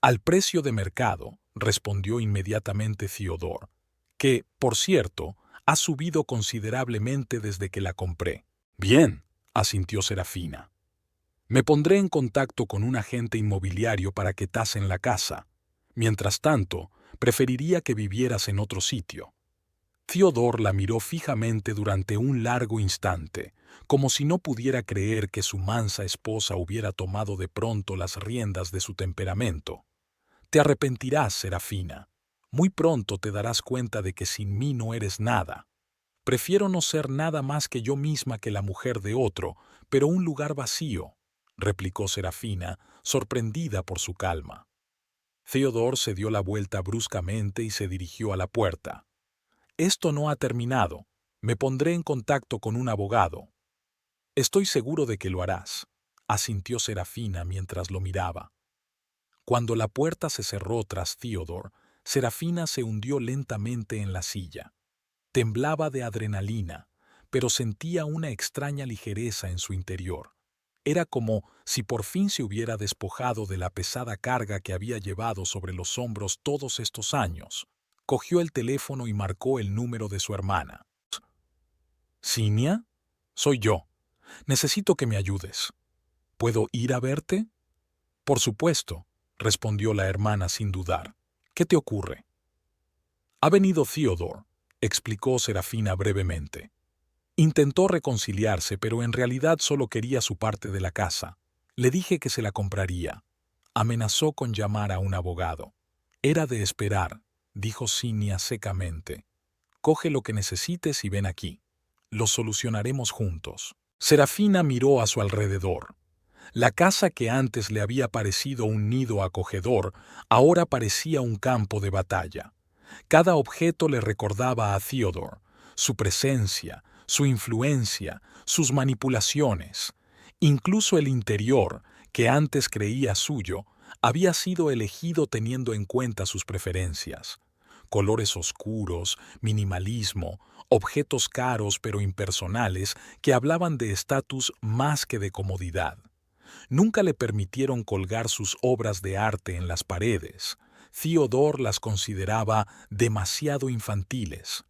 Al precio de mercado, respondió inmediatamente Theodore, que, por cierto, ha subido considerablemente desde que la compré. Bien, asintió Serafina. Me pondré en contacto con un agente inmobiliario para que tasen la casa. Mientras tanto, preferiría que vivieras en otro sitio. Theodore la miró fijamente durante un largo instante, como si no pudiera creer que su mansa esposa hubiera tomado de pronto las riendas de su temperamento. Te arrepentirás, Serafina. Muy pronto te darás cuenta de que sin mí no eres nada. Prefiero no ser nada más que yo misma que la mujer de otro, pero un lugar vacío, replicó Serafina, sorprendida por su calma. Theodore se dio la vuelta bruscamente y se dirigió a la puerta. Esto no ha terminado. Me pondré en contacto con un abogado. Estoy seguro de que lo harás, asintió Serafina mientras lo miraba. Cuando la puerta se cerró tras Theodore, Serafina se hundió lentamente en la silla. Temblaba de adrenalina, pero sentía una extraña ligereza en su interior. Era como si por fin se hubiera despojado de la pesada carga que había llevado sobre los hombros todos estos años. Cogió el teléfono y marcó el número de su hermana. ¿Cinia? Soy yo. Necesito que me ayudes. ¿Puedo ir a verte? Por supuesto, respondió la hermana sin dudar. ¿Qué te ocurre? Ha venido Theodore, explicó Serafina brevemente. Intentó reconciliarse, pero en realidad solo quería su parte de la casa. Le dije que se la compraría. Amenazó con llamar a un abogado. Era de esperar, dijo Cinia secamente. Coge lo que necesites y ven aquí. Lo solucionaremos juntos. Serafina miró a su alrededor. La casa que antes le había parecido un nido acogedor, ahora parecía un campo de batalla. Cada objeto le recordaba a Theodore, su presencia, su influencia, sus manipulaciones. Incluso el interior, que antes creía suyo, había sido elegido teniendo en cuenta sus preferencias. Colores oscuros, minimalismo, objetos caros pero impersonales que hablaban de estatus más que de comodidad. Nunca le permitieron colgar sus obras de arte en las paredes. Theodore las consideraba demasiado infantiles.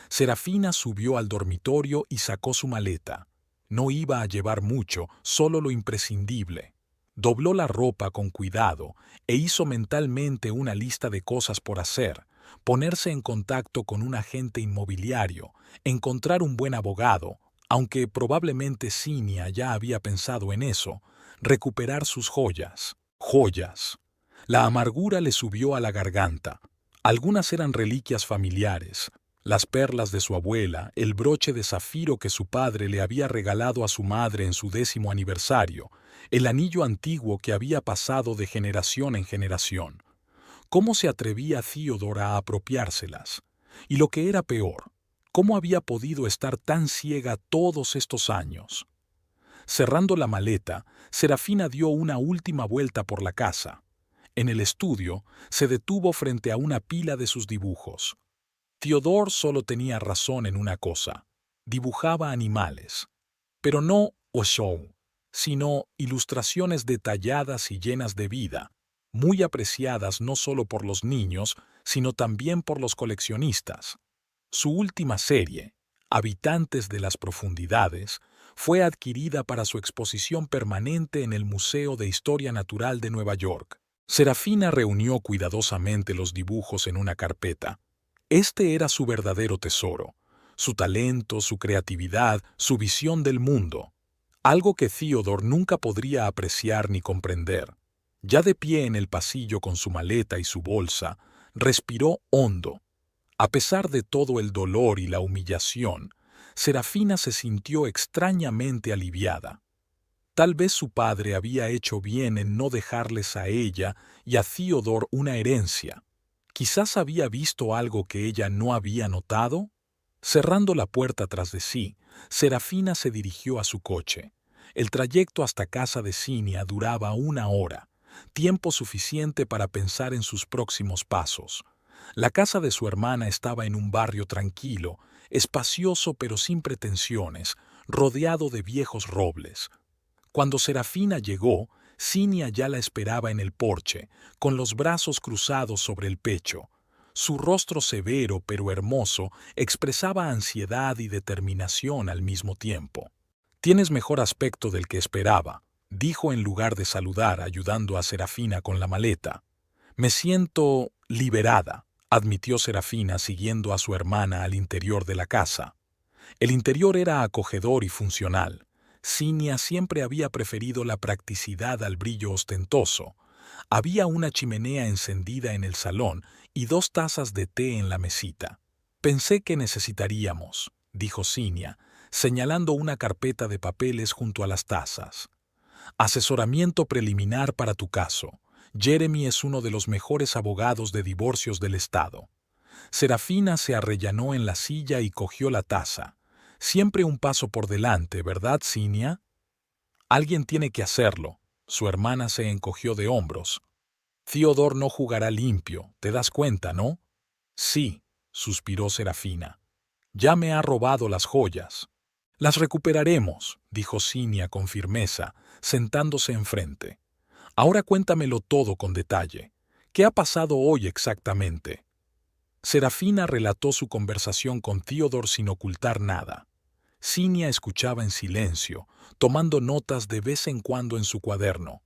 Serafina subió al dormitorio y sacó su maleta. No iba a llevar mucho, solo lo imprescindible. Dobló la ropa con cuidado e hizo mentalmente una lista de cosas por hacer: ponerse en contacto con un agente inmobiliario, encontrar un buen abogado, aunque probablemente Cinia ya había pensado en eso, recuperar sus joyas. Joyas. La amargura le subió a la garganta. Algunas eran reliquias familiares: las perlas de su abuela, el broche de zafiro que su padre le había regalado a su madre en su 10º aniversario, el anillo antiguo que había pasado de generación en generación. ¿Cómo se atrevía Theodore a apropiárselas? Y lo que era peor, ¿cómo había podido estar tan ciega todos estos años? Cerrando la maleta, Serafina dio una última vuelta por la casa. En el estudio, se detuvo frente a una pila de sus dibujos. Theodore solo tenía razón en una cosa: dibujaba animales. Pero no show, sino ilustraciones detalladas y llenas de vida, muy apreciadas no solo por los niños, sino también por los coleccionistas. Su última serie, Habitantes de las Profundidades, fue adquirida para su exposición permanente en el Museo de Historia Natural de Nueva York. Serafina reunió cuidadosamente los dibujos en una carpeta. Este era su verdadero tesoro: su talento, su creatividad, su visión del mundo. Algo que Theodore nunca podría apreciar ni comprender. Ya de pie en el pasillo con su maleta y su bolsa, respiró hondo. A pesar de todo el dolor y la humillación, Serafina se sintió extrañamente aliviada. Tal vez su padre había hecho bien en no dejarles a ella y a Theodore una herencia. Quizás había visto algo que ella no había notado. Cerrando la puerta tras de sí, Serafina se dirigió a su coche. El trayecto hasta casa de Cinia duraba 1 hora, tiempo suficiente para pensar en sus próximos pasos. La casa de su hermana estaba en un barrio tranquilo, espacioso pero sin pretensiones, rodeado de viejos robles. Cuando Serafina llegó, Cinia ya la esperaba en el porche, con los brazos cruzados sobre el pecho. Su rostro severo pero hermoso expresaba ansiedad y determinación al mismo tiempo. «Tienes mejor aspecto del que esperaba», dijo en lugar de saludar, ayudando a Serafina con la maleta. «Me siento liberada», admitió Serafina siguiendo a su hermana al interior de la casa. El interior era acogedor y funcional. Cinia siempre había preferido la practicidad al brillo ostentoso. Había una chimenea encendida en el salón y 2 tazas de té en la mesita. «Pensé que necesitaríamos», dijo Cinia, señalando una carpeta de papeles junto a las tazas. «Asesoramiento preliminar para tu caso. Jeremy es uno de los mejores abogados de divorcios del estado». Serafina se arrellanó en la silla y cogió la taza. «Siempre un paso por delante, ¿verdad, Cinia?» «Alguien tiene que hacerlo». Su hermana se encogió de hombros. «Theodore no jugará limpio, ¿te das cuenta, no?» «Sí», suspiró Serafina. «Ya me ha robado las joyas». «Las recuperaremos», dijo Cinia con firmeza, sentándose enfrente. «Ahora cuéntamelo todo con detalle. ¿Qué ha pasado hoy exactamente?» Serafina relató su conversación con Theodore sin ocultar nada. Cinia escuchaba en silencio, tomando notas de vez en cuando en su cuaderno.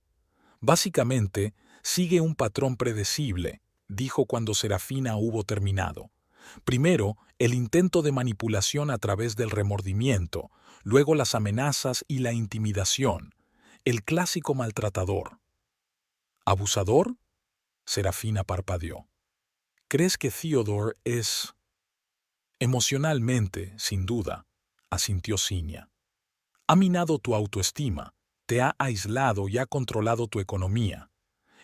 «Básicamente, sigue un patrón predecible», dijo cuando Serafina hubo terminado. «Primero, el intento de manipulación a través del remordimiento, luego las amenazas y la intimidación. El clásico maltratador». «¿Abusador?», Serafina parpadeó. «¿Crees que Theodore es...?» «Emocionalmente, sin duda», asintió Cinia. «Ha minado tu autoestima, te ha aislado y ha controlado tu economía.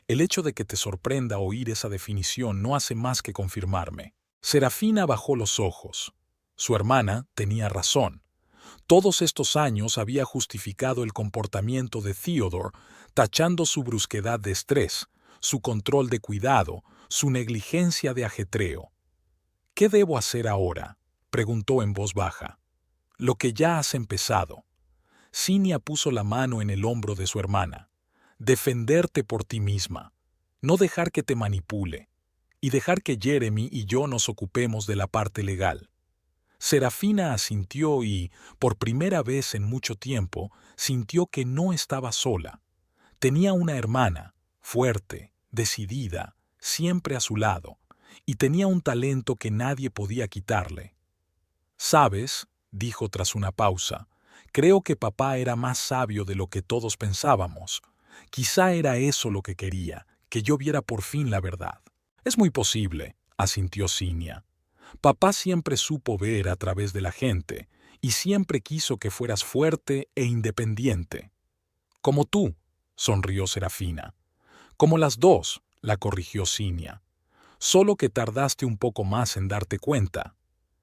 El hecho de que te sorprenda oír esa definición no hace más que confirmarme. Serafina bajó los ojos. Su hermana tenía razón. Todos estos años había justificado el comportamiento de Theodore, tachando su brusquedad de estrés, su control de cuidado, su negligencia de ajetreo. ¿Qué debo hacer ahora?, preguntó en voz baja. Lo que ya has empezado. Cinia puso la mano en el hombro de su hermana. Defenderte por ti misma. No dejar que te manipule. Y dejar que Jeremy y yo nos ocupemos de la parte legal. Serafina asintió y, por primera vez en mucho tiempo, sintió que no estaba sola. Tenía una hermana, fuerte, decidida, siempre a su lado, y tenía un talento que nadie podía quitarle. «¿Sabes?», dijo tras una pausa, «creo que papá era más sabio de lo que todos pensábamos. Quizá era eso lo que quería, que yo viera por fin la verdad». «Es muy posible», asintió Cinia. «Papá siempre supo ver a través de la gente y siempre quiso que fueras fuerte e independiente». «Como tú», sonrió Serafina. «Como las dos», la corrigió Cinia. «Solo que tardaste un poco más en darte cuenta».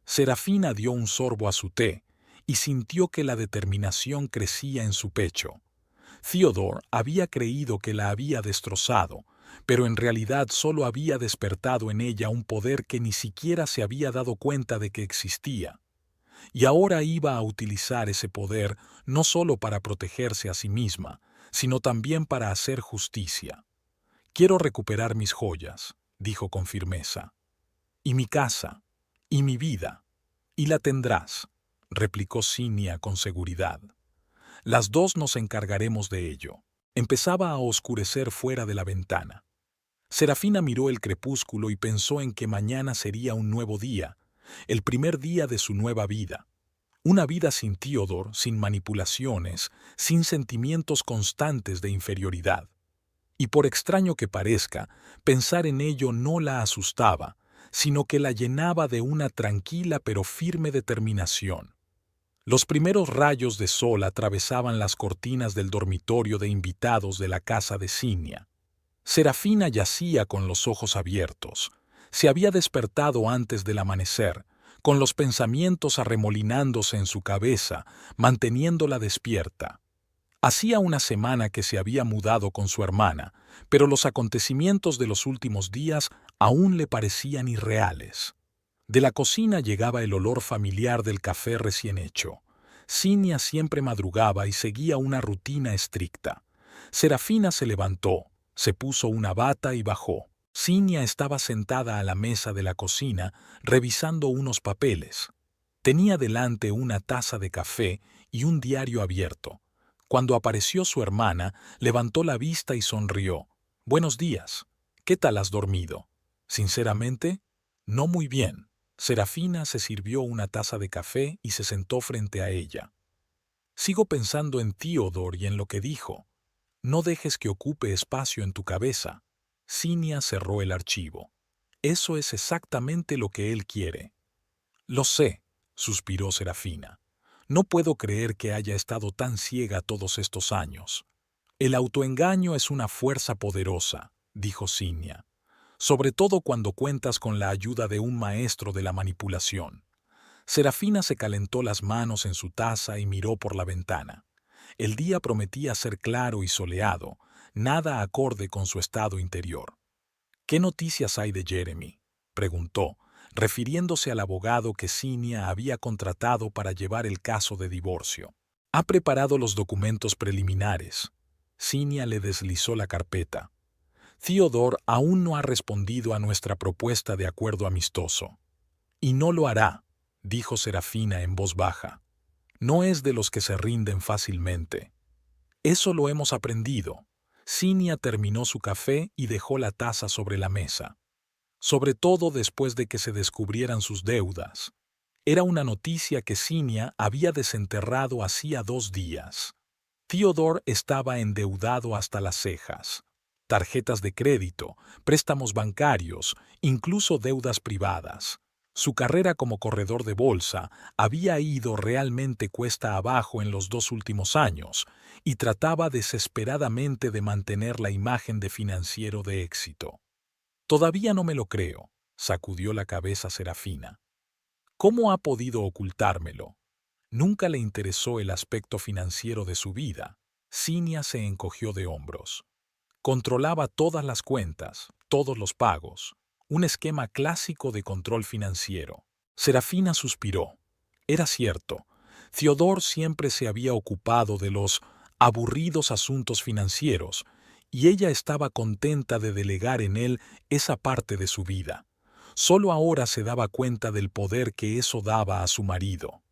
Serafina dio un sorbo a su té y sintió que la determinación crecía en su pecho. Theodore había creído que la había destrozado, pero en realidad solo había despertado en ella un poder que ni siquiera se había dado cuenta de que existía. Y ahora iba a utilizar ese poder no solo para protegerse a sí misma, sino también para hacer justicia. «Quiero recuperar mis joyas», dijo con firmeza. «Y mi casa, y mi vida, y la tendrás», replicó Cinia con seguridad. «Las dos nos encargaremos de ello». Empezaba a oscurecer fuera de la ventana. Serafina miró el crepúsculo y pensó en que mañana sería un nuevo día, el primer día de su nueva vida. Una vida sin Theodore, sin manipulaciones, sin sentimientos constantes de inferioridad. Y por extraño que parezca, pensar en ello no la asustaba, sino que la llenaba de una tranquila pero firme determinación. Los primeros rayos de sol atravesaban las cortinas del dormitorio de invitados de la casa de Cinia. Serafina yacía con los ojos abiertos. Se había despertado antes del amanecer, con los pensamientos arremolinándose en su cabeza, manteniéndola despierta. Hacía una semana que se había mudado con su hermana, pero los acontecimientos de los últimos días aún le parecían irreales. De la cocina llegaba el olor familiar del café recién hecho. Cinia siempre madrugaba y seguía una rutina estricta. Serafina se levantó, se puso una bata y bajó. Cinia estaba sentada a la mesa de la cocina, revisando unos papeles. Tenía delante una taza de café y un diario abierto. Cuando apareció su hermana, levantó la vista y sonrió. «Buenos días. ¿Qué tal has dormido?» «Sinceramente, no muy bien». Serafina se sirvió una taza de café y se sentó frente a ella. «Sigo pensando en Theodore y en lo que dijo. No dejes que ocupe espacio en tu cabeza». Cinia cerró el archivo. «Eso es exactamente lo que él quiere». «Lo sé», suspiró Serafina. «No puedo creer que haya estado tan ciega todos estos años». «El autoengaño es una fuerza poderosa», dijo Cinia. «Sobre todo cuando cuentas con la ayuda de un maestro de la manipulación». Serafina se calentó las manos en su taza y miró por la ventana. El día prometía ser claro y soleado, nada acorde con su estado interior. «¿Qué noticias hay de Jeremy?», preguntó, refiriéndose al abogado que Cinia había contratado para llevar el caso de divorcio. «Ha preparado los documentos preliminares». Cinia le deslizó la carpeta. «Theodore aún no ha respondido a nuestra propuesta de acuerdo amistoso». «Y no lo hará», dijo Serafina en voz baja. «No es de los que se rinden fácilmente». «Eso lo hemos aprendido». Cinia terminó su café y dejó la taza sobre la mesa. Sobre todo después de que se descubrieran sus deudas. Era una noticia que Cinia había desenterrado hacía 2 días. Theodore estaba endeudado hasta las cejas. Tarjetas de crédito, préstamos bancarios, incluso deudas privadas. Su carrera como corredor de bolsa había ido realmente cuesta abajo en los 2 últimos años y trataba desesperadamente de mantener la imagen de financiero de éxito. Todavía no me lo creo, sacudió la cabeza Serafina. ¿Cómo ha podido ocultármelo? Nunca le interesó el aspecto financiero de su vida. Cinia se encogió de hombros. Controlaba todas las cuentas, todos los pagos. Un esquema clásico de control financiero. Serafina suspiró. Era cierto. Theodore siempre se había ocupado de los aburridos asuntos financieros, y ella estaba contenta de delegar en él esa parte de su vida. Solo ahora se daba cuenta del poder que eso daba a su marido.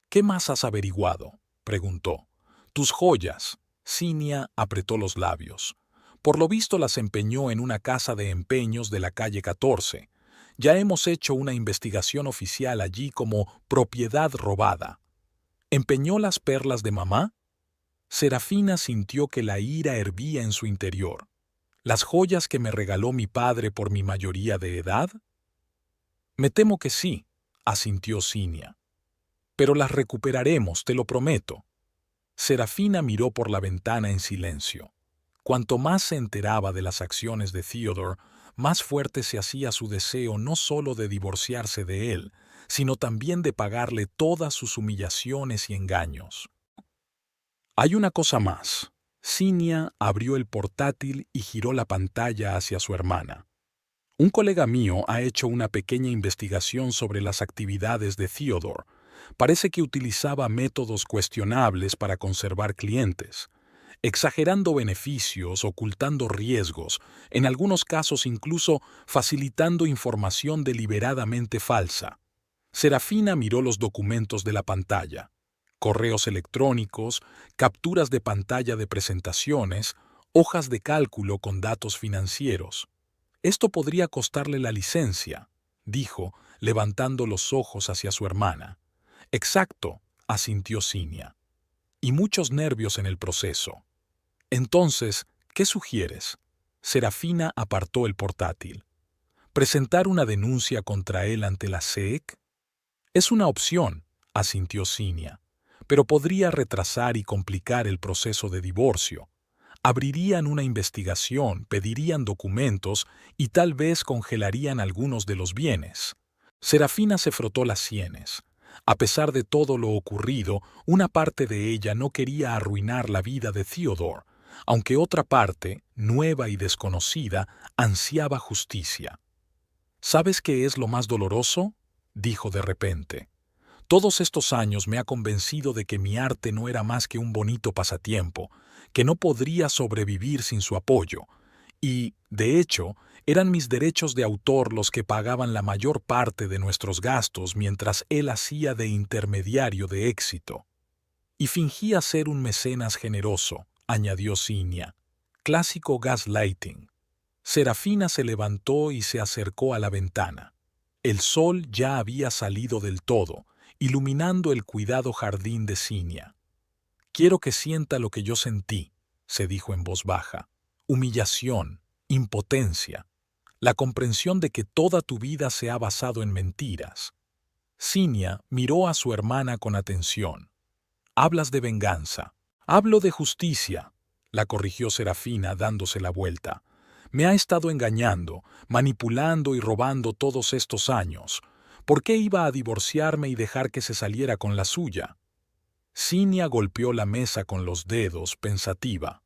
¿Qué más has averiguado?, preguntó. Tus joyas. Cinia apretó los labios. Por lo visto las empeñó en una casa de empeños de la calle 14. Ya hemos hecho una investigación oficial allí como propiedad robada. ¿Empeñó las perlas de mamá? Serafina sintió que la ira hervía en su interior. ¿Las joyas que me regaló mi padre por mi mayoría de edad? Me temo que sí, asintió Cinia. Pero las recuperaremos, te lo prometo. Serafina miró por la ventana en silencio. Cuanto más se enteraba de las acciones de Theodore, más fuerte se hacía su deseo no solo de divorciarse de él, sino también de pagarle todas sus humillaciones y engaños. Hay una cosa más. Cinia abrió el portátil y giró la pantalla hacia su hermana. Un colega mío ha hecho una pequeña investigación sobre las actividades de Theodore. Parece que utilizaba métodos cuestionables para conservar clientes, exagerando beneficios, ocultando riesgos, en algunos casos incluso facilitando información deliberadamente falsa. Serafina miró los documentos de la pantalla. Correos electrónicos, capturas de pantalla de presentaciones, hojas de cálculo con datos financieros. Esto podría costarle la licencia, dijo, levantando los ojos hacia su hermana. Exacto, asintió Cinia. Y muchos nervios en el proceso. Entonces, ¿qué sugieres? Serafina apartó el portátil. ¿Presentar una denuncia contra él ante la SEC? Es una opción, asintió Cinia, pero podría retrasar y complicar el proceso de divorcio. Abrirían una investigación, pedirían documentos y tal vez congelarían algunos de los bienes. Serafina se frotó las sienes. A pesar de todo lo ocurrido, una parte de ella no quería arruinar la vida de Theodore, aunque otra parte, nueva y desconocida, ansiaba justicia. ¿Sabes qué es lo más doloroso?, dijo de repente. Todos estos años me ha convencido de que mi arte no era más que un bonito pasatiempo, que no podría sobrevivir sin su apoyo, y, de hecho, eran mis derechos de autor los que pagaban la mayor parte de nuestros gastos mientras él hacía de intermediario de éxito. Y fingía ser un mecenas generoso, añadió Cinia. Clásico gaslighting. Serafina se levantó y se acercó a la ventana. El sol ya había salido del todo, iluminando el cuidado jardín de Cinia. Quiero que sienta lo que yo sentí, se dijo en voz baja. Humillación, impotencia, la comprensión de que toda tu vida se ha basado en mentiras. Cinia miró a su hermana con atención. Hablas de venganza. Hablo de justicia, la corrigió Serafina dándose la vuelta. Me ha estado engañando, manipulando y robando todos estos años. ¿Por qué iba a divorciarme y dejar que se saliera con la suya? Cinia golpeó la mesa con los dedos, pensativa.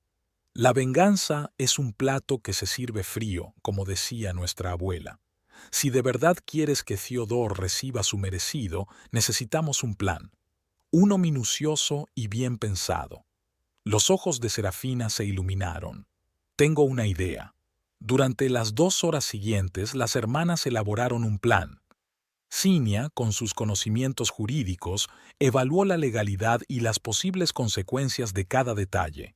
La venganza es un plato que se sirve frío, como decía nuestra abuela. Si de verdad quieres que Theodore reciba su merecido, necesitamos un plan. Uno minucioso y bien pensado. Los ojos de Serafina se iluminaron. Tengo una idea. Durante las 2 horas siguientes, las hermanas elaboraron un plan. Cinia, con sus conocimientos jurídicos, evaluó la legalidad y las posibles consecuencias de cada detalle.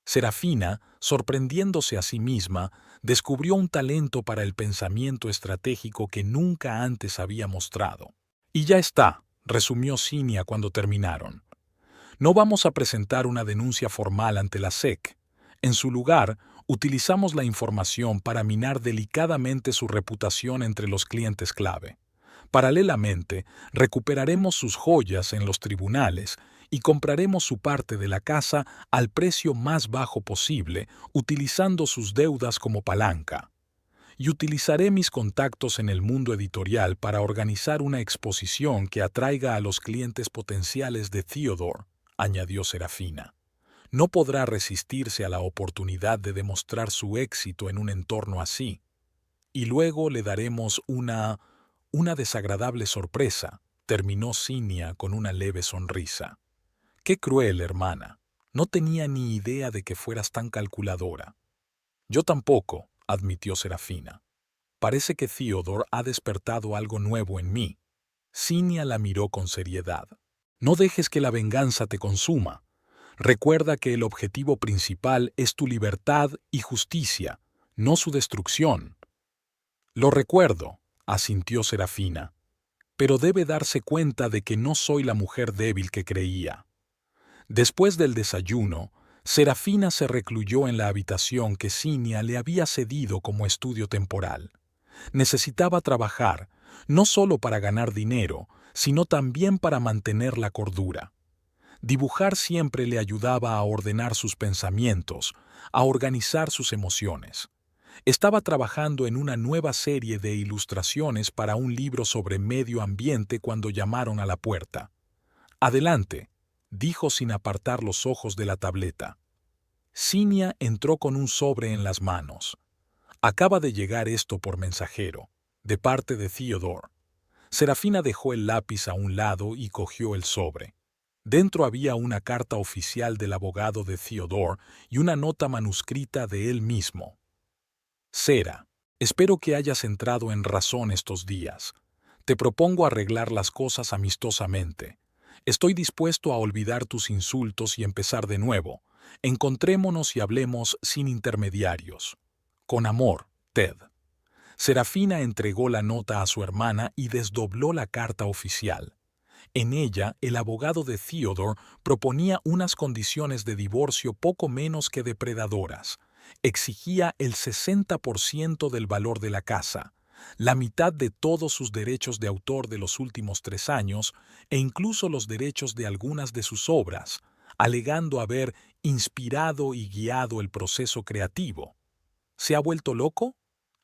Serafina, sorprendiéndose a sí misma, descubrió un talento para el pensamiento estratégico que nunca antes había mostrado. Y ya está, resumió Cinia cuando terminaron. No vamos a presentar una denuncia formal ante la SEC. En su lugar, utilizamos la información para minar delicadamente su reputación entre los clientes clave. Paralelamente, recuperaremos sus joyas en los tribunales y compraremos su parte de la casa al precio más bajo posible, utilizando sus deudas como palanca. Y utilizaré mis contactos en el mundo editorial para organizar una exposición que atraiga a los clientes potenciales de Theodore, añadió Serafina. No podrá resistirse a la oportunidad de demostrar su éxito en un entorno así. Y luego le daremos una desagradable sorpresa, terminó Cinia con una leve sonrisa. Qué cruel, hermana. No tenía ni idea de que fueras tan calculadora. Yo tampoco, admitió Serafina. Parece que Theodore ha despertado algo nuevo en mí. Cinia la miró con seriedad. No dejes que la venganza te consuma. Recuerda que el objetivo principal es tu libertad y justicia, no su destrucción. Lo recuerdo, asintió Serafina, pero debe darse cuenta de que no soy la mujer débil que creía. Después del desayuno, Serafina se recluyó en la habitación que Cinia le había cedido como estudio temporal. Necesitaba trabajar, no solo para ganar dinero, sino también para mantener la cordura. Dibujar siempre le ayudaba a ordenar sus pensamientos, a organizar sus emociones. Estaba trabajando en una nueva serie de ilustraciones para un libro sobre medio ambiente cuando llamaron a la puerta. «Adelante», dijo sin apartar los ojos de la tableta. Cinia entró con un sobre en las manos. «Acaba de llegar esto por mensajero, de parte de Theodore». Serafina dejó el lápiz a un lado y cogió el sobre. Dentro había una carta oficial del abogado de Theodore y una nota manuscrita de él mismo. «Sera, espero que hayas entrado en razón estos días. Te propongo arreglar las cosas amistosamente. Estoy dispuesto a olvidar tus insultos y empezar de nuevo. Encontrémonos y hablemos sin intermediarios. Con amor, Ted». Serafina entregó la nota a su hermana y desdobló la carta oficial. En ella, el abogado de Theodore proponía unas condiciones de divorcio poco menos que depredadoras. Exigía el 60% del valor de la casa, la mitad de todos sus derechos de autor de los últimos 3 años e incluso los derechos de algunas de sus obras, alegando haber inspirado y guiado el proceso creativo. ¿Se ha vuelto loco?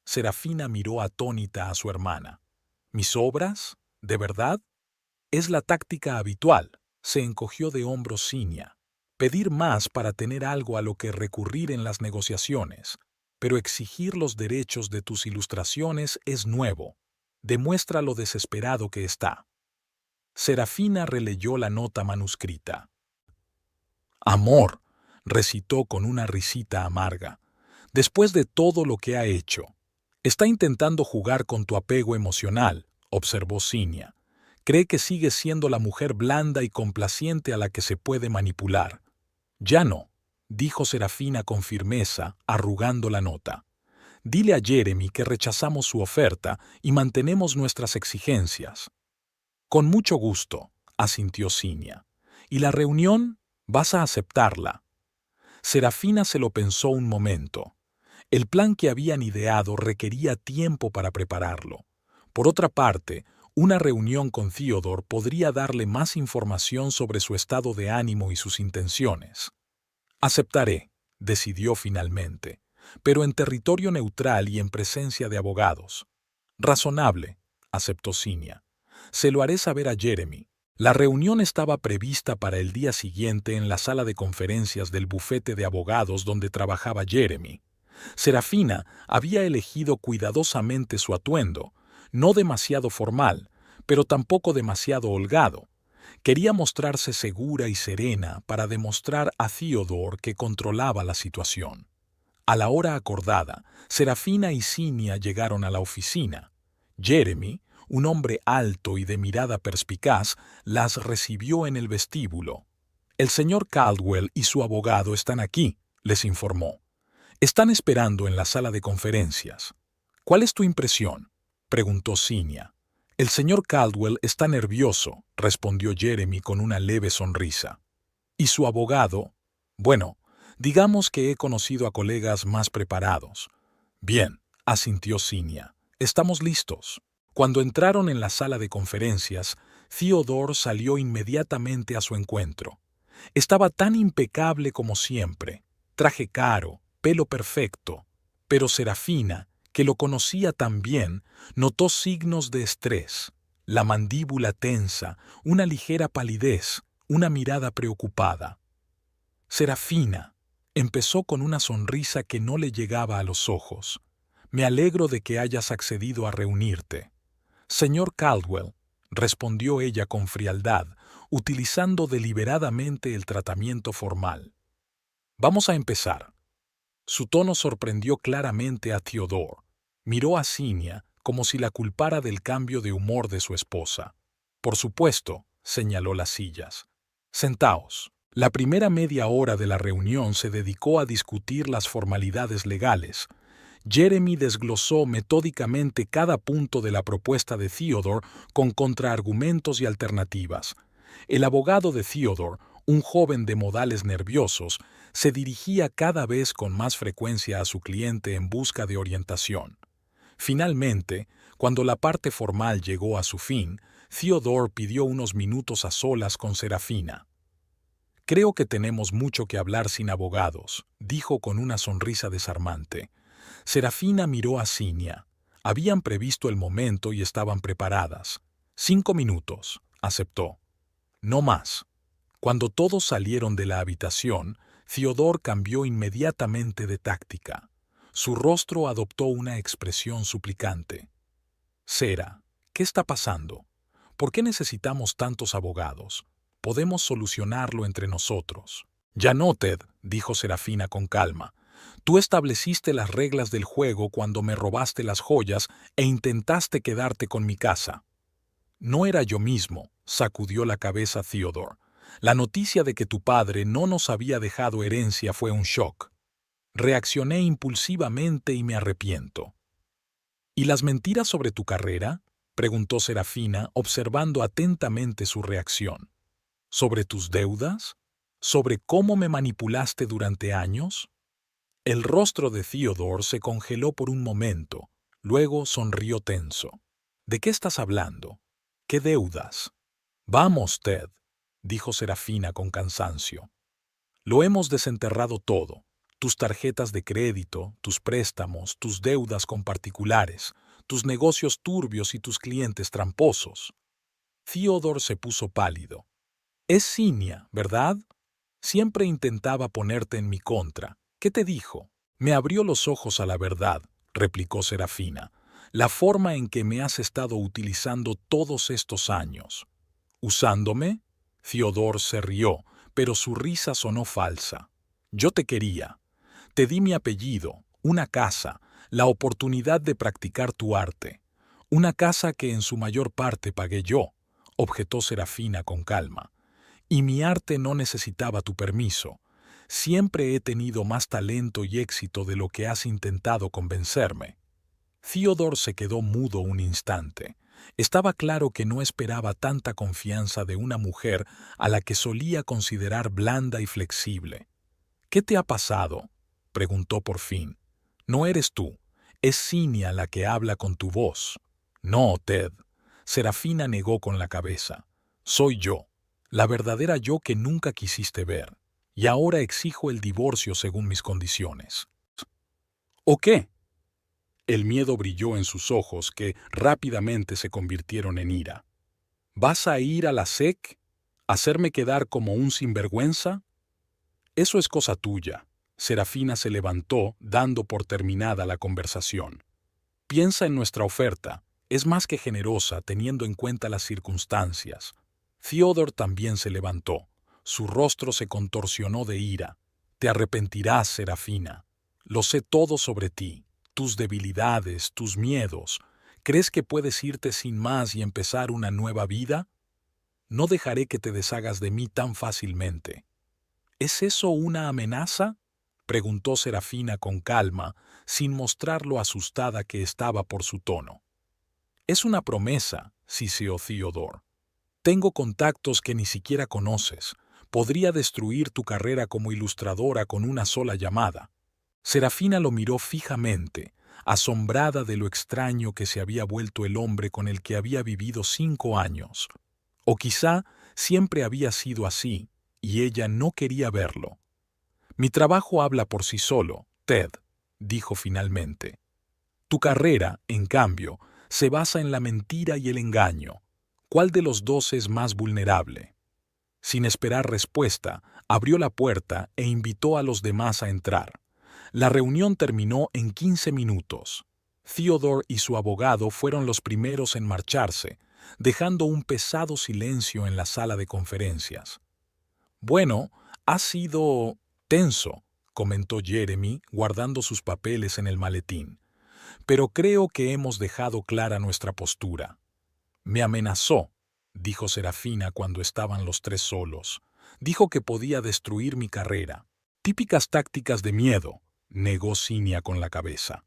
Serafina miró atónita a su hermana. ¿Mis obras? ¿De verdad? Es la táctica habitual, se encogió de hombros Cinia. Pedir más para tener algo a lo que recurrir en las negociaciones, pero exigir los derechos de tus ilustraciones es nuevo. Demuestra lo desesperado que está. Serafina releyó la nota manuscrita. «Amor», recitó con una risita amarga, «después de todo lo que ha hecho. Está intentando jugar con tu apego emocional», observó Cinia. «Cree que sigues siendo la mujer blanda y complaciente a la que se puede manipular». «Ya no», dijo Serafina con firmeza, arrugando la nota. «Dile a Jeremy que rechazamos su oferta y mantenemos nuestras exigencias». «Con mucho gusto», asintió Cinia. «¿Y la reunión? ¿Vas a aceptarla?» Serafina se lo pensó un momento. El plan que habían ideado requería tiempo para prepararlo. Por otra parte, una reunión con Theodore podría darle más información sobre su estado de ánimo y sus intenciones. «Aceptaré», decidió finalmente, «pero en territorio neutral y en presencia de abogados». «Razonable», aceptó Cinia. «Se lo haré saber a Jeremy». La reunión estaba prevista para el día siguiente en la sala de conferencias del bufete de abogados donde trabajaba Jeremy. Serafina había elegido cuidadosamente su atuendo, no demasiado formal, pero tampoco demasiado holgado. Quería mostrarse segura y serena para demostrar a Theodore que controlaba la situación. A la hora acordada, Serafina y Cinia llegaron a la oficina. Jeremy, un hombre alto y de mirada perspicaz, las recibió en el vestíbulo. «El señor Caldwell y su abogado están aquí», les informó. «Están esperando en la sala de conferencias». «¿Cuál es tu impresión?», preguntó Cinia. «El señor Caldwell está nervioso», respondió Jeremy con una leve sonrisa. «¿Y su abogado?» «Bueno, digamos que he conocido a colegas más preparados». «Bien», asintió Cinia. «Estamos listos». Cuando entraron en la sala de conferencias, Theodore salió inmediatamente a su encuentro. Estaba tan impecable como siempre, traje caro, pelo perfecto, pero Serafina, que lo conocía tan bien, notó signos de estrés, la mandíbula tensa, una ligera palidez, una mirada preocupada. Serafina, empezó con una sonrisa que no le llegaba a los ojos. Me alegro de que hayas accedido a reunirte. Señor Caldwell, respondió ella con frialdad, utilizando deliberadamente el tratamiento formal. Vamos a empezar. Su tono sorprendió claramente a Theodore. Miró a Cinia como si la culpara del cambio de humor de su esposa. Por supuesto, señaló las sillas. Sentaos. La primera media hora de la reunión se dedicó a discutir las formalidades legales. Jeremy desglosó metódicamente cada punto de la propuesta de Theodore con contraargumentos y alternativas. El abogado de Theodore, un joven de modales nerviosos, se dirigía cada vez con más frecuencia a su cliente en busca de orientación. Finalmente, cuando la parte formal llegó a su fin, Theodore pidió unos minutos a solas con Serafina. «Creo que tenemos mucho que hablar sin abogados», dijo con una sonrisa desarmante. Serafina miró a Cinia. Habían previsto el momento y estaban preparadas. 5 minutos, aceptó. No más. Cuando todos salieron de la habitación, Theodore cambió inmediatamente de táctica. Su rostro adoptó una expresión suplicante. «Sera, ¿qué está pasando? ¿Por qué necesitamos tantos abogados? Podemos solucionarlo entre nosotros». «Ya no, Ted», dijo Serafina con calma. «Tú estableciste las reglas del juego cuando me robaste las joyas e intentaste quedarte con mi casa». «No era yo mismo», sacudió la cabeza Theodore. «La noticia de que tu padre no nos había dejado herencia fue un shock. Reaccioné impulsivamente y me arrepiento». «¿Y las mentiras sobre tu carrera?», preguntó Serafina, observando atentamente su reacción. «¿Sobre tus deudas? ¿Sobre cómo me manipulaste durante años?». El rostro de Theodore se congeló por un momento, luego sonrió tenso. «¿De qué estás hablando? ¿Qué deudas?». «Vamos, Ted», dijo Serafina con cansancio. «Lo hemos desenterrado todo. Tus tarjetas de crédito, tus préstamos, tus deudas con particulares, tus negocios turbios y tus clientes tramposos». Theodore se puso pálido. «Es Cinia, ¿verdad? Siempre intentaba ponerte en mi contra. ¿Qué te dijo?». «Me abrió los ojos a la verdad», replicó Serafina. «La forma en que me has estado utilizando todos estos años». «¿Usándome?». Theodore se rió, pero su risa sonó falsa. «Yo te quería. Te di mi apellido, una casa, la oportunidad de practicar tu arte. Una casa que en su mayor parte pagué yo», objetó Serafina con calma. «Y mi arte no necesitaba tu permiso. Siempre he tenido más talento y éxito de lo que has intentado convencerme». Theodore se quedó mudo un instante. Estaba claro que no esperaba tanta confianza de una mujer a la que solía considerar blanda y flexible. «¿Qué te ha pasado?», preguntó por fin. «No eres tú, es Cinia la que habla con tu voz». «No, Ted», Serafina negó con la cabeza. «Soy yo, la verdadera yo que nunca quisiste ver. Y ahora exijo el divorcio según mis condiciones». «¿O qué?». El miedo brilló en sus ojos, que rápidamente se convirtieron en ira. «¿Vas a ir a la SEC? ¿Hacerme quedar como un sinvergüenza?». «Eso es cosa tuya». Serafina se levantó, dando por terminada la conversación. «Piensa en nuestra oferta. Es más que generosa, teniendo en cuenta las circunstancias». Theodore también se levantó. Su rostro se contorsionó de ira. «Te arrepentirás, Serafina. Lo sé todo sobre ti, tus debilidades, tus miedos. ¿Crees que puedes irte sin más y empezar una nueva vida? No dejaré que te deshagas de mí tan fácilmente». «¿Es eso una amenaza?», preguntó Serafina con calma, sin mostrar lo asustada que estaba por su tono. «Es una promesa», siseó Theodore. «Tengo contactos que ni siquiera conoces. Podría destruir tu carrera como ilustradora con una sola llamada». Serafina lo miró fijamente, asombrada de lo extraño que se había vuelto el hombre con el que había vivido 5 años. O quizá siempre había sido así, y ella no quería verlo. Mi trabajo habla por sí solo, Ted, dijo finalmente. Tu carrera, en cambio, se basa en la mentira y el engaño. ¿Cuál de los dos es más vulnerable? Sin esperar respuesta, abrió la puerta e invitó a los demás a entrar. La reunión terminó en 15 minutos. Theodore y su abogado fueron los primeros en marcharse, dejando un pesado silencio en la sala de conferencias. Bueno, ha sido tenso, comentó Jeremy, guardando sus papeles en el maletín. Pero creo que hemos dejado clara nuestra postura. Me amenazó, dijo Serafina cuando estaban los tres solos. Dijo que podía destruir mi carrera. Típicas tácticas de miedo, negó Cinia con la cabeza.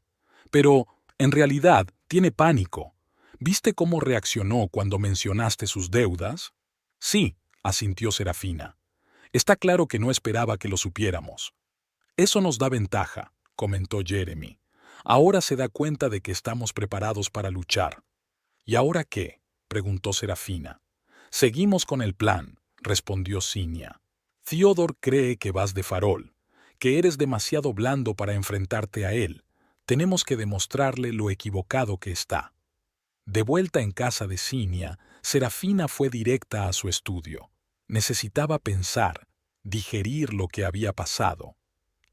Pero, en realidad, tiene pánico. ¿Viste cómo reaccionó cuando mencionaste sus deudas? Sí, asintió Serafina. Está claro que no esperaba que lo supiéramos. Eso nos da ventaja, comentó Jeremy. Ahora se da cuenta de que estamos preparados para luchar. ¿Y ahora qué?, preguntó Serafina. Seguimos con el plan, respondió Cinia. Theodore cree que vas de farol, que eres demasiado blando para enfrentarte a él. Tenemos que demostrarle lo equivocado que está. De vuelta en casa de Cinia, Serafina fue directa a su estudio. Necesitaba pensar, digerir lo que había pasado.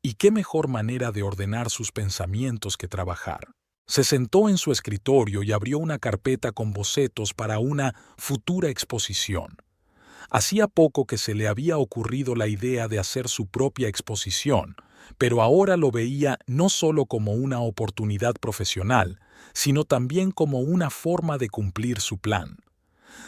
¿Y qué mejor manera de ordenar sus pensamientos que trabajar? Se sentó en su escritorio y abrió una carpeta con bocetos para una futura exposición. Hacía poco que se le había ocurrido la idea de hacer su propia exposición, pero ahora lo veía no solo como una oportunidad profesional, sino también como una forma de cumplir su plan.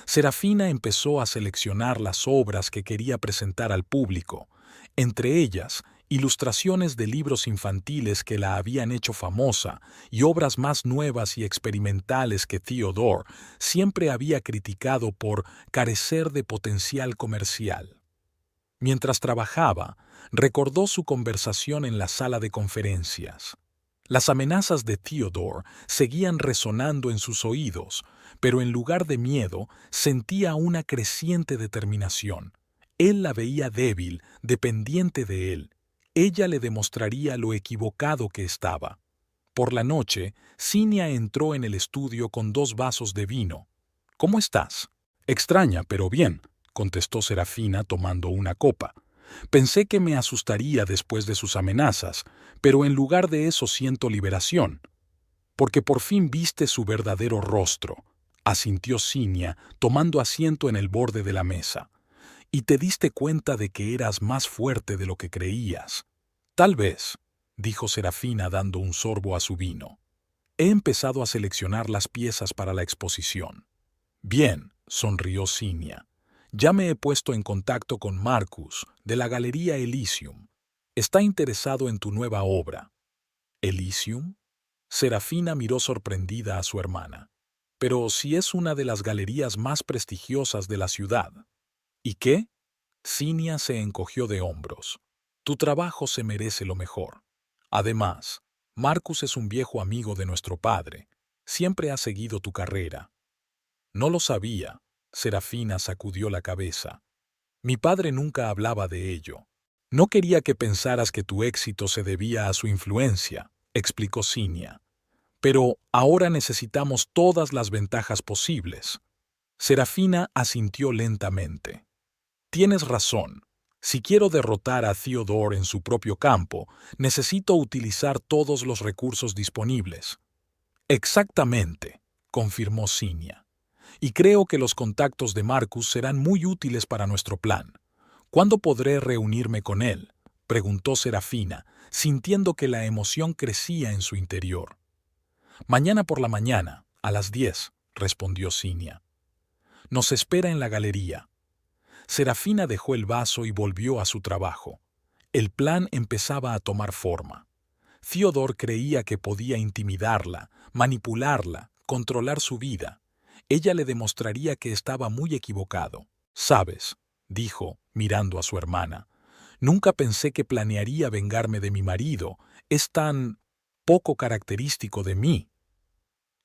Serafina empezó a seleccionar las obras que quería presentar al público, entre ellas ilustraciones de libros infantiles que la habían hecho famosa y obras más nuevas y experimentales que Theodore siempre había criticado por carecer de potencial comercial. Mientras trabajaba, recordó su conversación en la sala de conferencias. Las amenazas de Theodore seguían resonando en sus oídos, pero en lugar de miedo sentía una creciente determinación. Él la veía débil, dependiente de él. Ella le demostraría lo equivocado que estaba. Por la noche, Cinia entró en el estudio con 2 vasos de vino. «¿Cómo estás?» «Extraña, pero bien», contestó Serafina tomando una copa. «Pensé que me asustaría después de sus amenazas, pero en lugar de eso siento liberación. Porque por fin viste su verdadero rostro», asintió Cinia, tomando asiento en el borde de la mesa. «Y te diste cuenta de que eras más fuerte de lo que creías». «Tal vez», dijo Serafina dando un sorbo a su vino. «He empezado a seleccionar las piezas para la exposición». «Bien», sonrió Cinia. «Ya me he puesto en contacto con Marcus, de la Galería Elysium. Está interesado en tu nueva obra». «¿Elysium?». Serafina miró sorprendida a su hermana. «Pero si es una de las galerías más prestigiosas de la ciudad». «¿Y qué?». Cinia se encogió de hombros. «Tu trabajo se merece lo mejor. Además, Marcus es un viejo amigo de nuestro padre. Siempre ha seguido tu carrera». «No lo sabía», Serafina sacudió la cabeza. «Mi padre nunca hablaba de ello. No quería que pensaras que tu éxito se debía a su influencia», explicó Cinia. «Pero ahora necesitamos todas las ventajas posibles». Serafina asintió lentamente. «Tienes razón. Si quiero derrotar a Theodore en su propio campo, necesito utilizar todos los recursos disponibles». «Exactamente», confirmó Cinia. «Y creo que los contactos de Marcus serán muy útiles para nuestro plan. ¿Cuándo podré reunirme con él?», preguntó Serafina, sintiendo que la emoción crecía en su interior. «Mañana por la mañana, a las 10», respondió Cinia. «Nos espera en la galería». Serafina dejó el vaso y volvió a su trabajo. El plan empezaba a tomar forma. Theodore creía que podía intimidarla, manipularla, controlar su vida. Ella le demostraría que estaba muy equivocado. «¿Sabes?», dijo, mirando a su hermana. «Nunca pensé que planearía vengarme de mi marido. Es tan poco característico de mí.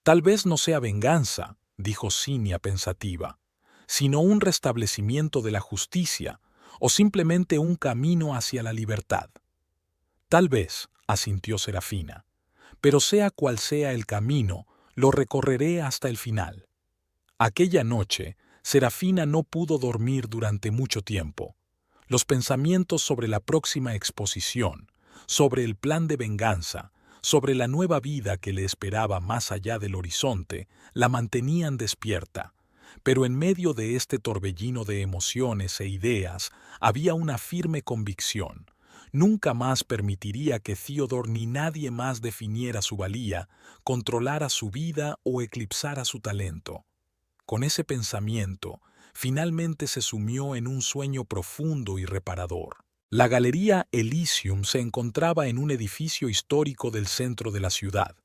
Tal vez no sea venganza, dijo Cinia pensativa, sino un restablecimiento de la justicia o simplemente un camino hacia la libertad. Tal vez, asintió Serafina, pero sea cual sea el camino, lo recorreré hasta el final. Aquella noche, Serafina no pudo dormir durante mucho tiempo. Los pensamientos sobre la próxima exposición, sobre el plan de venganza, sobre la nueva vida que le esperaba más allá del horizonte, la mantenían despierta. Pero en medio de este torbellino de emociones e ideas había una firme convicción. Nunca más permitiría que Theodore ni nadie más definiera su valía, controlara su vida o eclipsara su talento. Con ese pensamiento, finalmente se sumió en un sueño profundo y reparador. La Galería Elysium se encontraba en un edificio histórico del centro de la ciudad.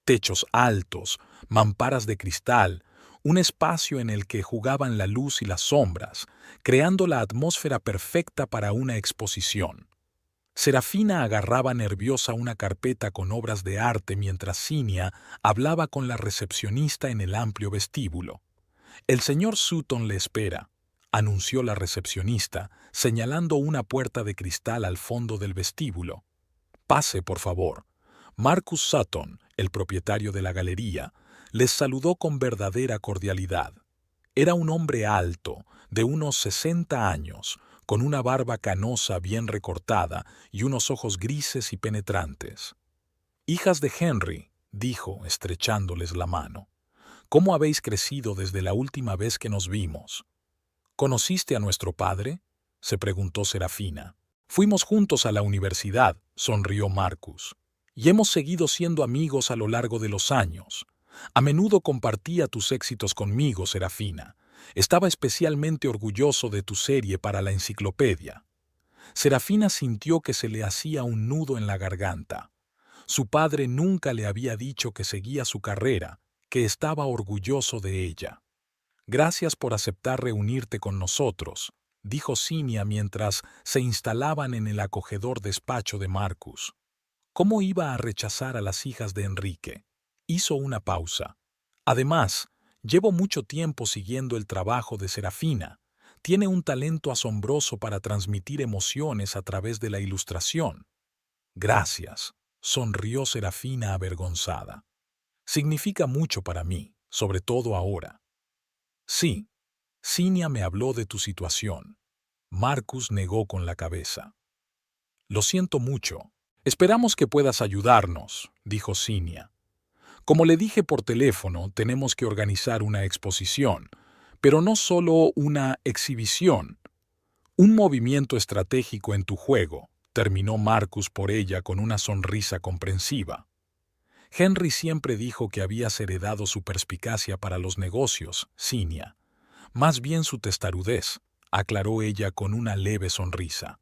Techos altos, mamparas de cristal, un espacio en el que jugaban la luz y las sombras, creando la atmósfera perfecta para una exposición. Serafina agarraba nerviosa una carpeta con obras de arte mientras Cinia hablaba con la recepcionista en el amplio vestíbulo. «El señor Sutton le espera», anunció la recepcionista, señalando una puerta de cristal al fondo del vestíbulo. «Pase, por favor». Marcus Sutton, el propietario de la galería, les saludó con verdadera cordialidad. Era un hombre alto, de unos 60 años, con una barba canosa bien recortada y unos ojos grises y penetrantes. «Hijas de Henry», dijo, estrechándoles la mano. «¿Cómo habéis crecido desde la última vez que nos vimos?» «¿Conociste a nuestro padre?», se preguntó Serafina. «Fuimos juntos a la universidad», sonrió Marcus, «y hemos seguido siendo amigos a lo largo de los años. A menudo compartía tus éxitos conmigo, Serafina. Estaba especialmente orgulloso de tu serie para la enciclopedia». Serafina sintió que se le hacía un nudo en la garganta. Su padre nunca le había dicho que seguía su carrera, que estaba orgulloso de ella. «Gracias por aceptar reunirte con nosotros», dijo Cinia mientras se instalaban en el acogedor despacho de Marcus. ¿Cómo iba a rechazar a las hijas de Enrique? Hizo una pausa. «Además, llevo mucho tiempo siguiendo el trabajo de Serafina. Tiene un talento asombroso para transmitir emociones a través de la ilustración». «Gracias», sonrió Serafina avergonzada. «Significa mucho para mí, sobre todo ahora». «Sí, Cinia me habló de tu situación». Marcus negó con la cabeza. «Lo siento mucho. Esperamos que puedas ayudarnos», dijo Cinia. «Como le dije por teléfono, tenemos que organizar una exposición, pero no solo una exhibición. Un movimiento estratégico en tu juego», terminó Marcus por ella con una sonrisa comprensiva. «Henry siempre dijo que habías heredado su perspicacia para los negocios, Cinia. Más bien su testarudez», aclaró ella con una leve sonrisa.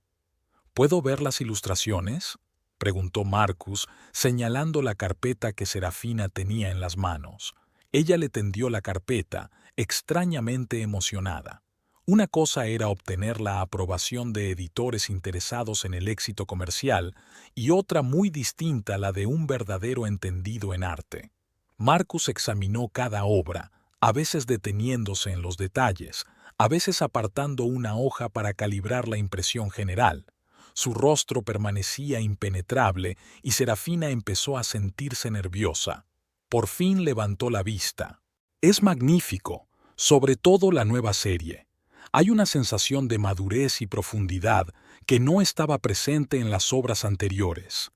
«¿Puedo ver las ilustraciones?», preguntó Marcus, señalando la carpeta que Serafina tenía en las manos. Ella le tendió la carpeta, extrañamente emocionada. Una cosa era obtener la aprobación de editores interesados en el éxito comercial y otra muy distinta la de un verdadero entendido en arte. Marcus examinó cada obra, a veces deteniéndose en los detalles, a veces apartando una hoja para calibrar la impresión general. Su rostro permanecía impenetrable y Serafina empezó a sentirse nerviosa. Por fin levantó la vista. «Es magnífico, sobre todo la nueva serie. Hay una sensación de madurez y profundidad que no estaba presente en las obras anteriores.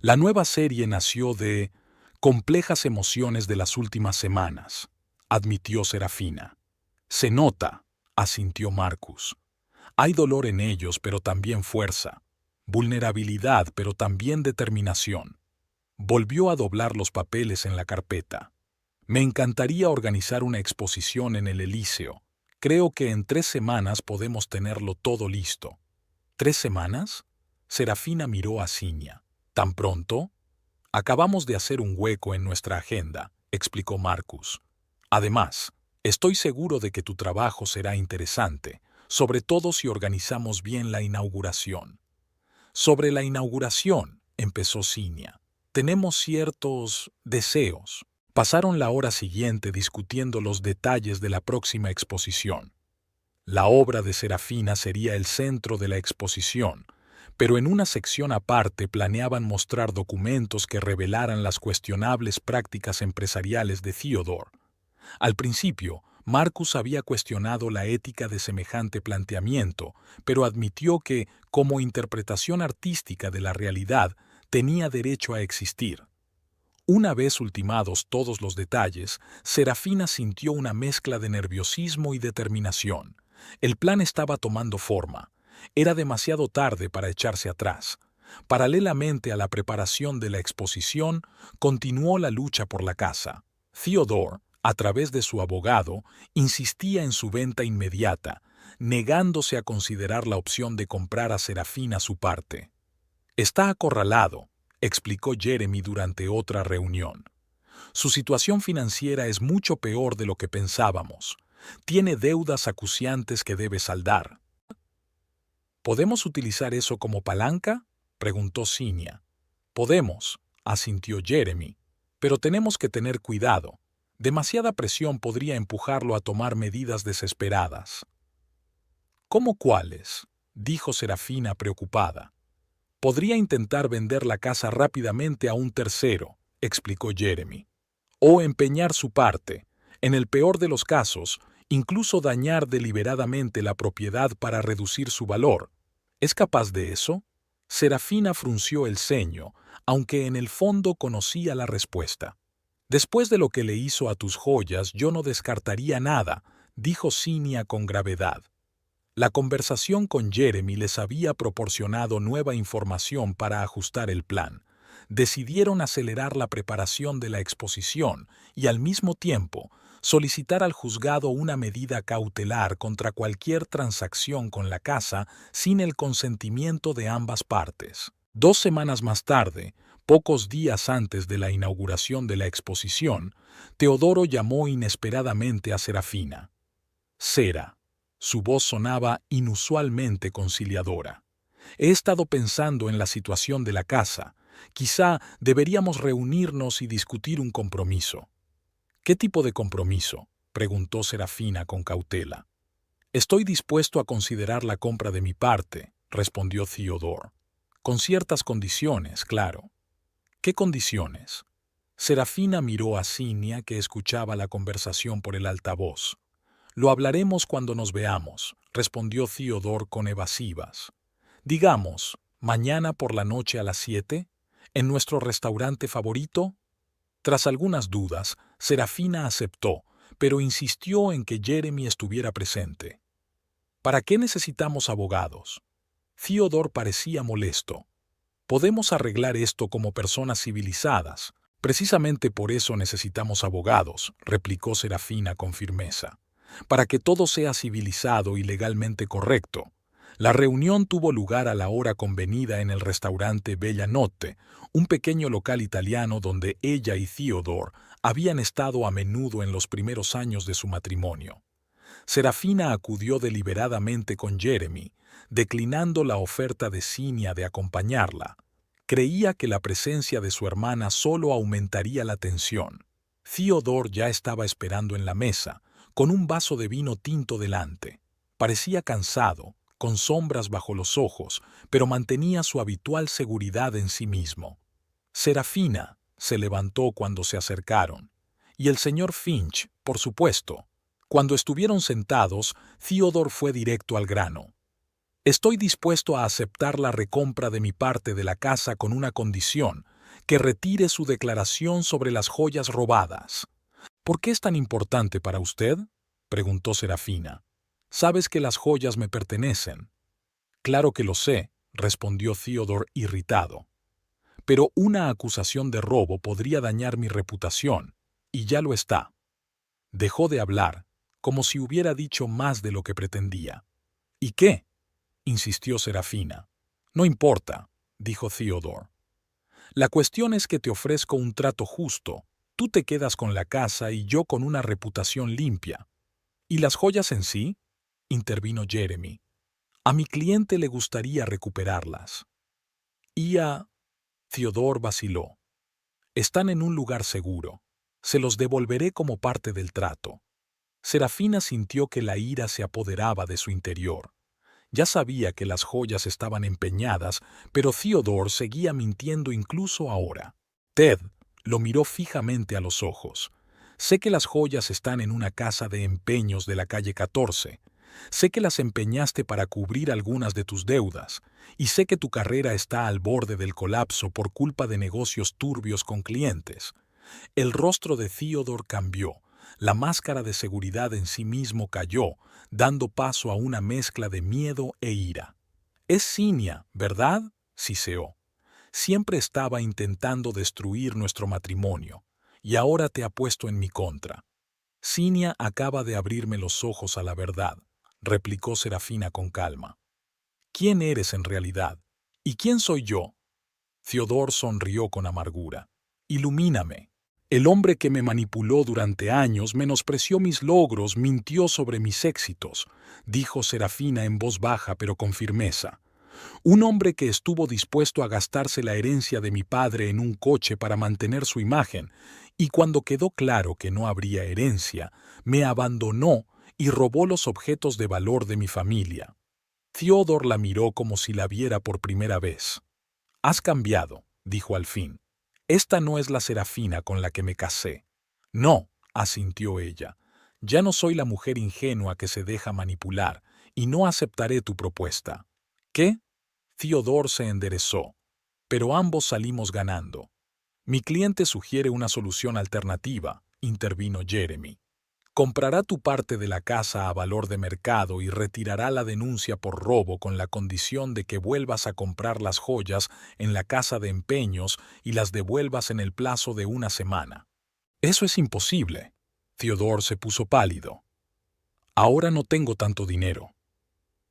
La nueva serie nació de complejas emociones de las últimas semanas», admitió Serafina. «Se nota», asintió Marcus. «Hay dolor en ellos, pero también fuerza. Vulnerabilidad, pero también determinación». Volvió a doblar los papeles en la carpeta. «Me encantaría organizar una exposición en el Elíseo. Creo que en 3 semanas podemos tenerlo todo listo». «¿3 semanas?» Serafina miró a Cinia. «¿Tan pronto?» «Acabamos de hacer un hueco en nuestra agenda», explicó Marcus. «Además, estoy seguro de que tu trabajo será interesante, sobre todo si organizamos bien la inauguración». «Sobre la inauguración», empezó Cinia. Tenemos ciertos deseos. Pasaron la hora siguiente discutiendo los detalles de la próxima exposición. La obra de Serafina sería el centro de la exposición, pero en una sección aparte planeaban mostrar documentos que revelaran las cuestionables prácticas empresariales de Theodore. Al principio, Marcus había cuestionado la ética de semejante planteamiento, pero admitió que, como interpretación artística de la realidad, tenía derecho a existir. Una vez ultimados todos los detalles, Serafina sintió una mezcla de nerviosismo y determinación. El plan estaba tomando forma. Era demasiado tarde para echarse atrás. Paralelamente a la preparación de la exposición, continuó la lucha por la casa. Theodore, a través de su abogado, insistía en su venta inmediata, negándose a considerar la opción de comprar a Serafina su parte. Está acorralado, explicó Jeremy durante otra reunión. Su situación financiera es mucho peor de lo que pensábamos. Tiene deudas acuciantes que debe saldar. ¿Podemos utilizar eso como palanca?, preguntó Cinia. Podemos, asintió Jeremy, pero tenemos que tener cuidado. Demasiada presión podría empujarlo a tomar medidas desesperadas. ¿Cómo cuáles?, dijo Serafina preocupada. Podría intentar vender la casa rápidamente a un tercero, explicó Jeremy. O empeñar su parte. En el peor de los casos, incluso dañar deliberadamente la propiedad para reducir su valor. ¿Es capaz de eso? Serafina frunció el ceño, aunque en el fondo conocía la respuesta. Después de lo que le hizo a tus joyas, yo no descartaría nada, dijo Cinia con gravedad. La conversación con Jeremy les había proporcionado nueva información para ajustar el plan. Decidieron acelerar la preparación de la exposición y, al mismo tiempo, solicitar al juzgado una medida cautelar contra cualquier transacción con la casa sin el consentimiento de ambas partes. 2 semanas más tarde, pocos días antes de la inauguración de la exposición, Teodoro llamó inesperadamente a Serafina. Sera. Su voz sonaba inusualmente conciliadora. He estado pensando en la situación de la casa. Quizá deberíamos reunirnos y discutir un compromiso. ¿Qué tipo de compromiso?, preguntó Serafina con cautela. Estoy dispuesto a considerar la compra de mi parte, respondió Theodore. Con ciertas condiciones, claro. ¿Qué condiciones? Serafina miró a Cinia, que escuchaba la conversación por el altavoz. Lo hablaremos cuando nos veamos, respondió Theodore con evasivas. Digamos, mañana por la noche a las 7, en nuestro restaurante favorito. Tras algunas dudas, Serafina aceptó, pero insistió en que Jeremy estuviera presente. ¿Para qué necesitamos abogados? Theodore parecía molesto. Podemos arreglar esto como personas civilizadas. Precisamente por eso necesitamos abogados, replicó Serafina con firmeza. Para que todo sea civilizado y legalmente correcto. La reunión tuvo lugar a la hora convenida en el restaurante Bella Notte, un pequeño local italiano donde ella y Theodore habían estado a menudo en los primeros años de su matrimonio. Serafina acudió deliberadamente con Jeremy, declinando la oferta de Cinia de acompañarla. Creía que la presencia de su hermana solo aumentaría la tensión. Theodore ya estaba esperando en la mesa, con un vaso de vino tinto delante. Parecía cansado, con sombras bajo los ojos, pero mantenía su habitual seguridad en sí mismo. Serafina se levantó cuando se acercaron, y el señor Finch, por supuesto. Cuando estuvieron sentados, Theodore fue directo al grano. Estoy dispuesto a aceptar la recompra de mi parte de la casa con una condición, que retire su declaración sobre las joyas robadas. ¿Por qué es tan importante para usted?, preguntó Serafina. Sabes que las joyas me pertenecen. Claro que lo sé, respondió Theodore irritado. Pero una acusación de robo podría dañar mi reputación, y ya lo está. Dejó de hablar, como si hubiera dicho más de lo que pretendía. ¿Y qué?, insistió Serafina. No importa, dijo Theodore. La cuestión es que te ofrezco un trato justo. Tú te quedas con la casa y yo con una reputación limpia. ¿Y las joyas en sí?, intervino Jeremy. A mi cliente le gustaría recuperarlas. Y a... Theodore vaciló. Están en un lugar seguro. Se los devolveré como parte del trato. Serafina sintió que la ira se apoderaba de su interior. Ya sabía que las joyas estaban empeñadas, pero Theodore seguía mintiendo incluso ahora. Ted lo miró fijamente a los ojos. Sé que las joyas están en una casa de empeños de la calle 14. Sé que las empeñaste para cubrir algunas de tus deudas, y sé que tu carrera está al borde del colapso por culpa de negocios turbios con clientes. El rostro de Theodore cambió. La máscara de seguridad en sí mismo cayó, dando paso a una mezcla de miedo e ira. «Es Cinia, ¿verdad?», siseó. «Siempre estaba intentando destruir nuestro matrimonio, y ahora te ha puesto en mi contra». «Cinia acaba de abrirme los ojos a la verdad», replicó Serafina con calma. «¿Quién eres en realidad? ¿Y quién soy yo?». Theodore sonrió con amargura. «Ilumíname. El hombre que me manipuló durante años menospreció mis logros, mintió sobre mis éxitos», dijo Serafina en voz baja pero con firmeza. «Un hombre que estuvo dispuesto a gastarse la herencia de mi padre en un coche para mantener su imagen, y cuando quedó claro que no habría herencia, me abandonó y robó los objetos de valor de mi familia». Theodore la miró como si la viera por primera vez. «Has cambiado», dijo al fin. «Esta no es la Serafina con la que me casé». «No», asintió ella. «Ya no soy la mujer ingenua que se deja manipular, y no aceptaré tu propuesta». «¿Qué?». Theodore se enderezó. «Pero ambos salimos ganando». «Mi cliente sugiere una solución alternativa», intervino Jeremy. «Comprará tu parte de la casa a valor de mercado y retirará la denuncia por robo con la condición de que vuelvas a comprar las joyas en la casa de empeños y las devuelvas en el plazo de una semana». «Eso es imposible». Theodore se puso pálido. «Ahora no tengo tanto dinero».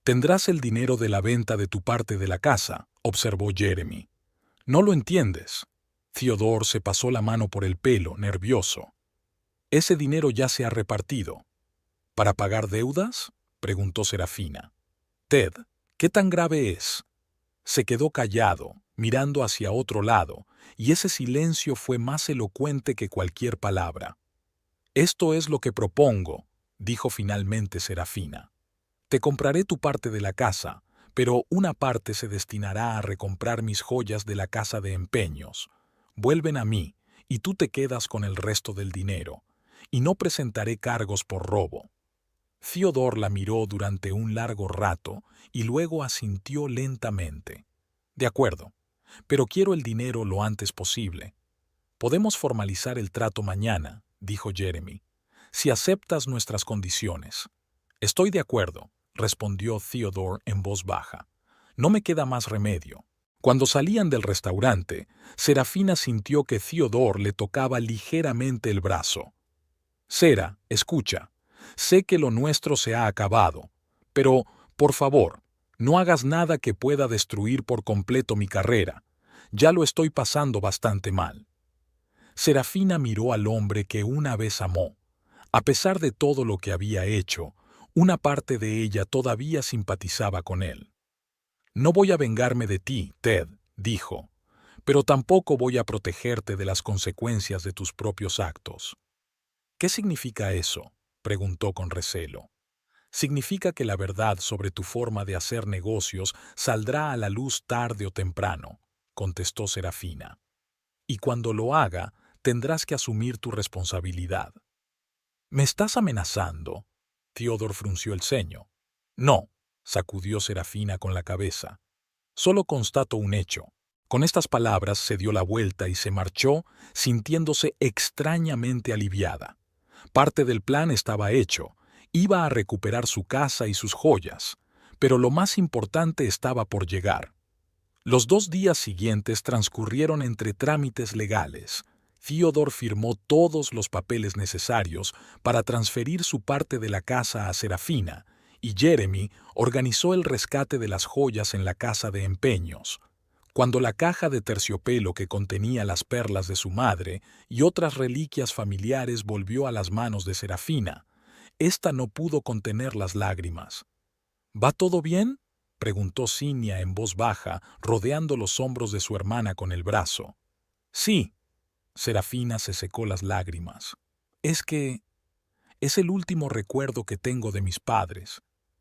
«Tendrás el dinero de la venta de tu parte de la casa», observó Jeremy. «No lo entiendes». Theodore se pasó la mano por el pelo, nervioso. «Ese dinero ya se ha repartido». «¿Para pagar deudas?», preguntó Serafina. «Ted, ¿qué tan grave es?». Se quedó callado, mirando hacia otro lado, y ese silencio fue más elocuente que cualquier palabra. «Esto es lo que propongo», dijo finalmente Serafina. «Te compraré tu parte de la casa, pero una parte se destinará a recomprar mis joyas de la casa de empeños. Vuelven a mí, y tú te quedas con el resto del dinero, y no presentaré cargos por robo». Theodore la miró durante un largo rato y luego asintió lentamente. «De acuerdo, pero quiero el dinero lo antes posible». «Podemos formalizar el trato mañana», dijo Jeremy, «si aceptas nuestras condiciones». «Estoy de acuerdo», respondió Theodore en voz baja. «No me queda más remedio». Cuando salían del restaurante, Serafina sintió que Theodore le tocaba ligeramente el brazo. «Sera, escucha. Sé que lo nuestro se ha acabado, pero, por favor, no hagas nada que pueda destruir por completo mi carrera. Ya lo estoy pasando bastante mal». Serafina miró al hombre que una vez amó. A pesar de todo lo que había hecho, una parte de ella todavía simpatizaba con él. «No voy a vengarme de ti, Ted», dijo, «pero tampoco voy a protegerte de las consecuencias de tus propios actos». «¿Qué significa eso?», preguntó con recelo. «Significa que la verdad sobre tu forma de hacer negocios saldrá a la luz tarde o temprano», contestó Serafina. «Y cuando lo haga, tendrás que asumir tu responsabilidad». «¿Me estás amenazando?». Theodore frunció el ceño. «No», sacudió Serafina con la cabeza. «Solo constato un hecho». Con estas palabras se dio la vuelta y se marchó, sintiéndose extrañamente aliviada. Parte del plan estaba hecho. Iba a recuperar su casa y sus joyas, pero lo más importante estaba por llegar. Los 2 días siguientes transcurrieron entre trámites legales. Theodore firmó todos los papeles necesarios para transferir su parte de la casa a Serafina, y Jeremy organizó el rescate de las joyas en la casa de empeños. Cuando la caja de terciopelo que contenía las perlas de su madre y otras reliquias familiares volvió a las manos de Serafina, ésta no pudo contener las lágrimas. «¿Va todo bien?», preguntó Cinia en voz baja, rodeando los hombros de su hermana con el brazo. «Sí». Serafina se secó las lágrimas. Es que es el último recuerdo que tengo de mis padres.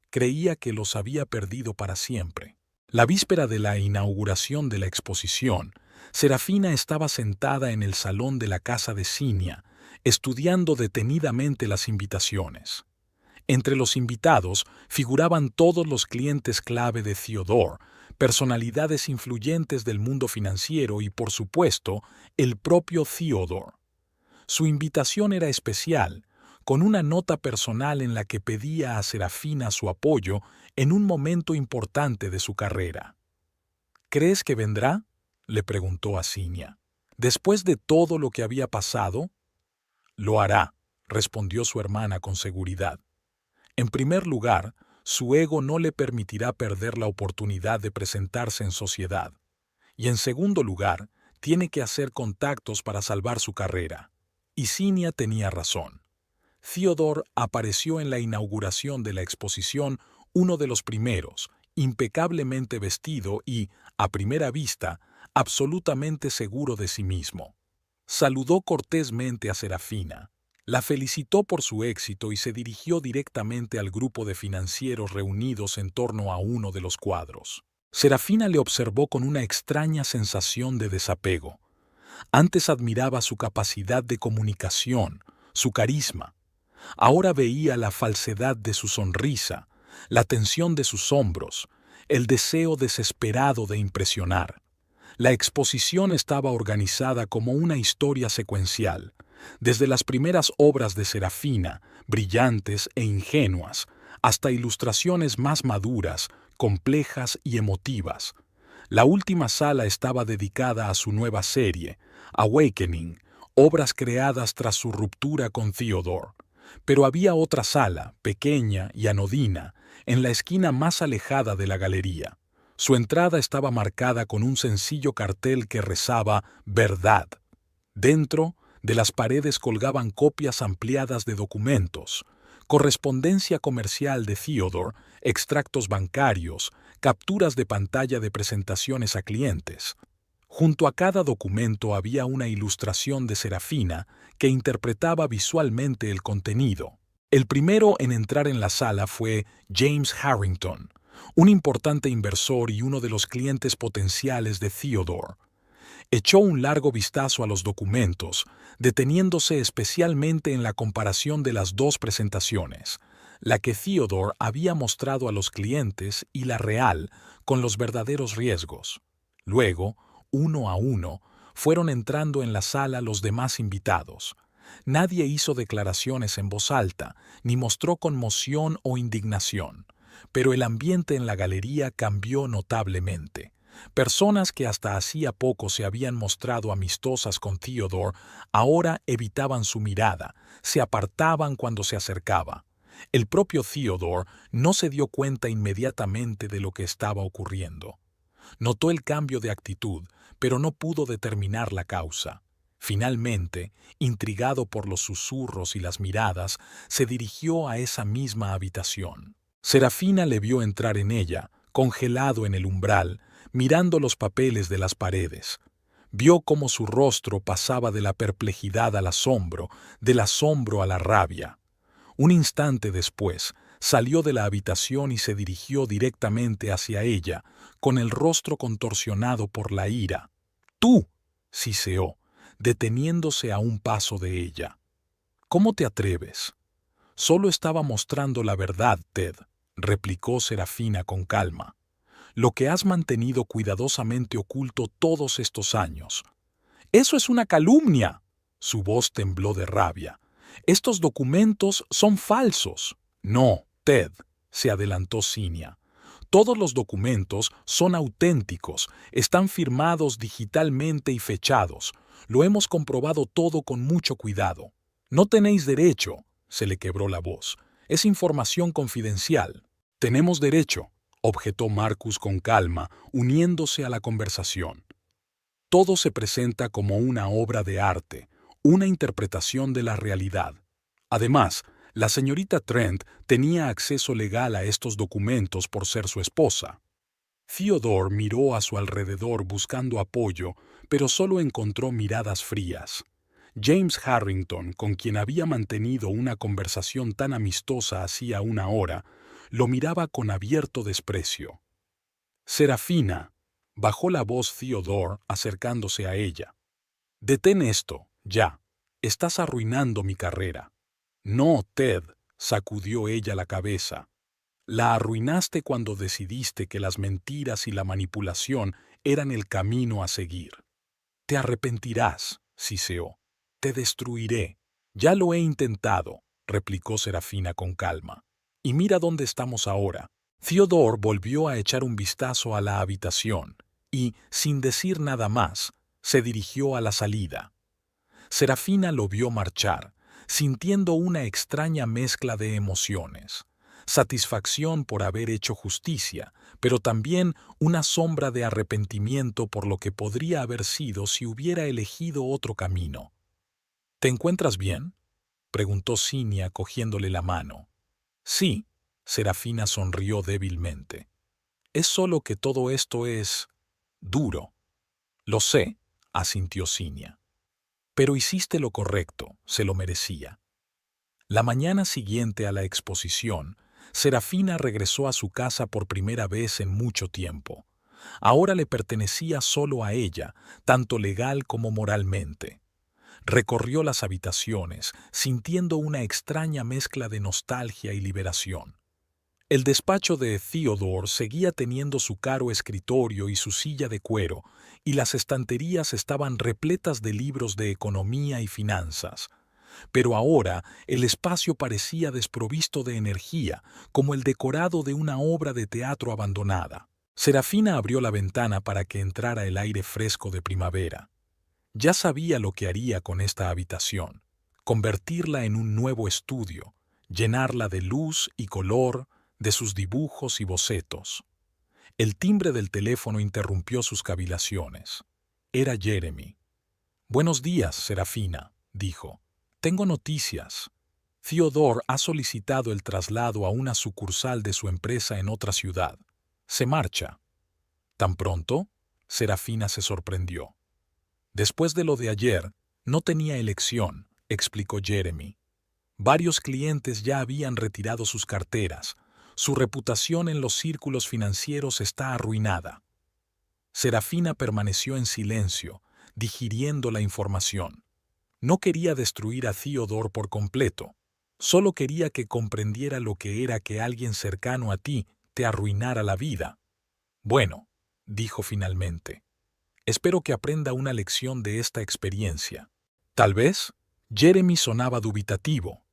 Creía que los había perdido para siempre. La víspera de la inauguración de la exposición, Serafina estaba sentada en el salón de la casa de Cinia, estudiando detenidamente las invitaciones. Entre los invitados figuraban todos los clientes clave de Theodore, personalidades influyentes del mundo financiero y, por supuesto, el propio Theodore. Su invitación era especial, con una nota personal en la que pedía a Serafina su apoyo en un momento importante de su carrera. ¿Crees que vendrá?, le preguntó a Cinia. Después de todo lo que había pasado, lo hará, respondió su hermana con seguridad. En primer lugar, su ego no le permitirá perder la oportunidad de presentarse en sociedad. Y en segundo lugar, tiene que hacer contactos para salvar su carrera. Y Cinia tenía razón. Theodore apareció en la inauguración de la exposición uno de los primeros, impecablemente vestido y, a primera vista, absolutamente seguro de sí mismo. Saludó cortésmente a Serafina, la felicitó por su éxito y se dirigió directamente al grupo de financieros reunidos en torno a uno de los cuadros. Serafina le observó con una extraña sensación de desapego. Antes admiraba su capacidad de comunicación, su carisma. Ahora veía la falsedad de su sonrisa, la tensión de sus hombros, el deseo desesperado de impresionar. La exposición estaba organizada como una historia secuencial, desde las primeras obras de Serafina, brillantes e ingenuas, hasta ilustraciones más maduras, complejas y emotivas. La última sala estaba dedicada a su nueva serie, Awakening, obras creadas tras su ruptura con Theodore. Pero había otra sala, pequeña y anodina, en la esquina más alejada de la galería. Su entrada estaba marcada con un sencillo cartel que rezaba «Verdad». Dentro, de las paredes colgaban copias ampliadas de documentos, correspondencia comercial de Theodore, extractos bancarios, capturas de pantalla de presentaciones a clientes. Junto a cada documento había una ilustración de Serafina que interpretaba visualmente el contenido. El primero en entrar en la sala fue James Harrington, un importante inversor y uno de los clientes potenciales de Theodore. Echó un largo vistazo a los documentos, deteniéndose especialmente en la comparación de las dos presentaciones, la que Theodore había mostrado a los clientes y la real, con los verdaderos riesgos. Luego, uno a uno, fueron entrando en la sala los demás invitados. Nadie hizo declaraciones en voz alta, ni mostró conmoción o indignación, pero el ambiente en la galería cambió notablemente. Personas que hasta hacía poco se habían mostrado amistosas con Theodore, ahora evitaban su mirada, se apartaban cuando se acercaba. El propio Theodore no se dio cuenta inmediatamente de lo que estaba ocurriendo. Notó el cambio de actitud, pero no pudo determinar la causa. Finalmente, intrigado por los susurros y las miradas, se dirigió a esa misma habitación. Serafina le vio entrar en ella, congelado en el umbral, mirando los papeles de las paredes. Vio cómo su rostro pasaba de la perplejidad al asombro, del asombro a la rabia. Un instante después, salió de la habitación y se dirigió directamente hacia ella, con el rostro contorsionado por la ira. «¡Tú!», siseó, deteniéndose a un paso de ella. «¿Cómo te atreves?». «Solo estaba mostrando la verdad, Ted», replicó Serafina con calma. «Lo que has mantenido cuidadosamente oculto todos estos años». «¡Eso es una calumnia!». Su voz tembló de rabia. «Estos documentos son falsos». «No, Ted», se adelantó Cinia. «Todos los documentos son auténticos, están firmados digitalmente y fechados. Lo hemos comprobado todo con mucho cuidado». «No tenéis derecho», se le quebró la voz. «Es información confidencial». «Tenemos derecho», objetó Marcus con calma, uniéndose a la conversación. «Todo se presenta como una obra de arte, una interpretación de la realidad. Además, la señorita Trent tenía acceso legal a estos documentos por ser su esposa». Theodore miró a su alrededor buscando apoyo, pero solo encontró miradas frías. James Harrington, con quien había mantenido una conversación tan amistosa hacía una hora, lo miraba con abierto desprecio. Serafina, bajó la voz Theodore acercándose a ella. Detén esto, ya. Estás arruinando mi carrera. No, Ted, sacudió ella la cabeza. La arruinaste cuando decidiste que las mentiras y la manipulación eran el camino a seguir. Te arrepentirás, siseó. Te destruiré. Ya lo he intentado, replicó Serafina con calma. Y mira dónde estamos ahora. Theodore volvió a echar un vistazo a la habitación y, sin decir nada más, se dirigió a la salida. Serafina lo vio marchar, sintiendo una extraña mezcla de emociones. Satisfacción por haber hecho justicia, pero también una sombra de arrepentimiento por lo que podría haber sido si hubiera elegido otro camino. ¿Te encuentras bien?, preguntó Cinia cogiéndole la mano. Sí, Serafina sonrió débilmente. Es solo que todo esto es duro. Lo sé, asintió Cinia. Pero hiciste lo correcto, se lo merecía. La mañana siguiente a la exposición, Serafina regresó a su casa por primera vez en mucho tiempo. Ahora le pertenecía solo a ella, tanto legal como moralmente. Recorrió las habitaciones, sintiendo una extraña mezcla de nostalgia y liberación. El despacho de Theodore seguía teniendo su caro escritorio y su silla de cuero, y las estanterías estaban repletas de libros de economía y finanzas. Pero ahora el espacio parecía desprovisto de energía, como el decorado de una obra de teatro abandonada. Serafina abrió la ventana para que entrara el aire fresco de primavera. Ya sabía lo que haría con esta habitación: convertirla en un nuevo estudio, llenarla de luz y color, de sus dibujos y bocetos. El timbre del teléfono interrumpió sus cavilaciones. Era Jeremy. «Buenos días, Serafina», dijo. «Tengo noticias. Theodore ha solicitado el traslado a una sucursal de su empresa en otra ciudad. Se marcha». «¿Tan pronto?», Serafina se sorprendió. «Después de lo de ayer, no tenía elección», explicó Jeremy. «Varios clientes ya habían retirado sus carteras. Su reputación en los círculos financieros está arruinada». Serafina permaneció en silencio, digiriendo la información. No quería destruir a Theodore por completo. Solo quería que comprendiera lo que era que alguien cercano a ti te arruinara la vida. «Bueno», dijo finalmente, «espero que aprenda una lección de esta experiencia». «Tal vez», Jeremy sonaba dubitativo.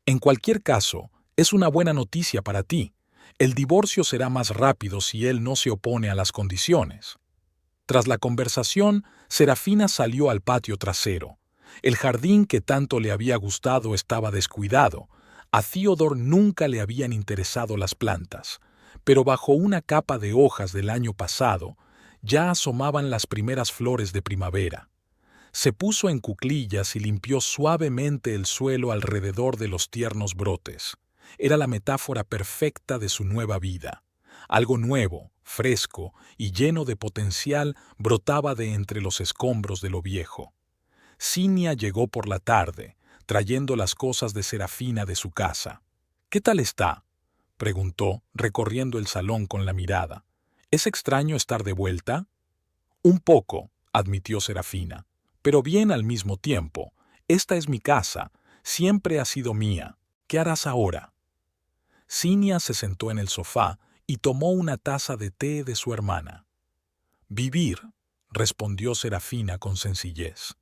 «En cualquier caso, es una buena noticia para ti. El divorcio será más rápido si él no se opone a las condiciones». Tras la conversación, Serafina salió al patio trasero. El jardín que tanto le había gustado estaba descuidado. A Theodore nunca le habían interesado las plantas, pero bajo una capa de hojas del año pasado ya asomaban las primeras flores de primavera. Se puso en cuclillas y limpió suavemente el suelo alrededor de los tiernos brotes. Era la metáfora perfecta de su nueva vida. Algo nuevo, fresco y lleno de potencial brotaba de entre los escombros de lo viejo. Cinia llegó por la tarde, trayendo las cosas de Serafina de su casa. «¿Qué tal está?», preguntó, recorriendo el salón con la mirada. «¿Es extraño estar de vuelta?». «Un poco», admitió Serafina, «pero bien al mismo tiempo. Esta es mi casa, siempre ha sido mía. ¿Qué harás ahora?». Cinia se sentó en el sofá y tomó una taza de té de su hermana. «Vivir», respondió Serafina con sencillez.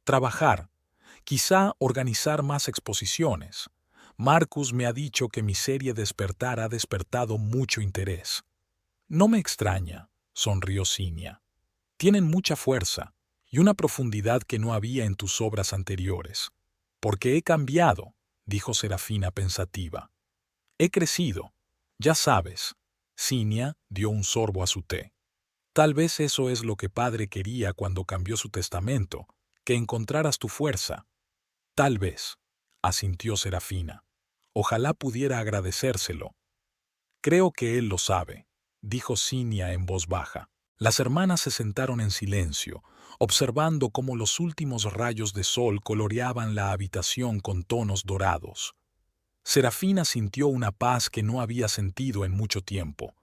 «Trabajar, quizá organizar más exposiciones. Marcus me ha dicho que mi serie Despertar ha despertado mucho interés». «No me extraña», sonrió Cinia. «Tienen mucha fuerza y una profundidad que no había en tus obras anteriores». «Porque he cambiado», dijo Serafina pensativa. «He crecido, ya sabes». Cinia dio un sorbo a su té. «Tal vez eso es lo que padre quería cuando cambió su testamento, que encontraras tu fuerza». «Tal vez», asintió Serafina. «Ojalá pudiera agradecérselo». «Creo que él lo sabe». dijo Cinia en voz baja. Las hermanas se sentaron en silencio, observando cómo los últimos rayos de sol coloreaban la habitación con tonos dorados. Serafina sintió una paz que no había sentido en mucho tiempo.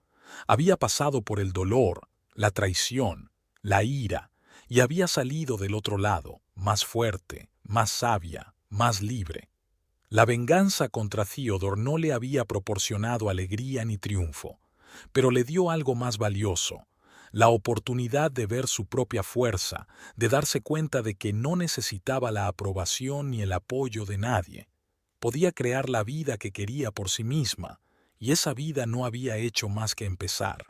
Había pasado por el dolor, la traición, la ira, y había salido del otro lado, más fuerte, más sabia, más libre. La venganza contra Theodore no le había proporcionado alegría ni triunfo, pero le dio algo más valioso, la oportunidad de ver su propia fuerza, de darse cuenta de que no necesitaba la aprobación ni el apoyo de nadie. Podía crear la vida que quería por sí misma, y esa vida no había hecho más que empezar.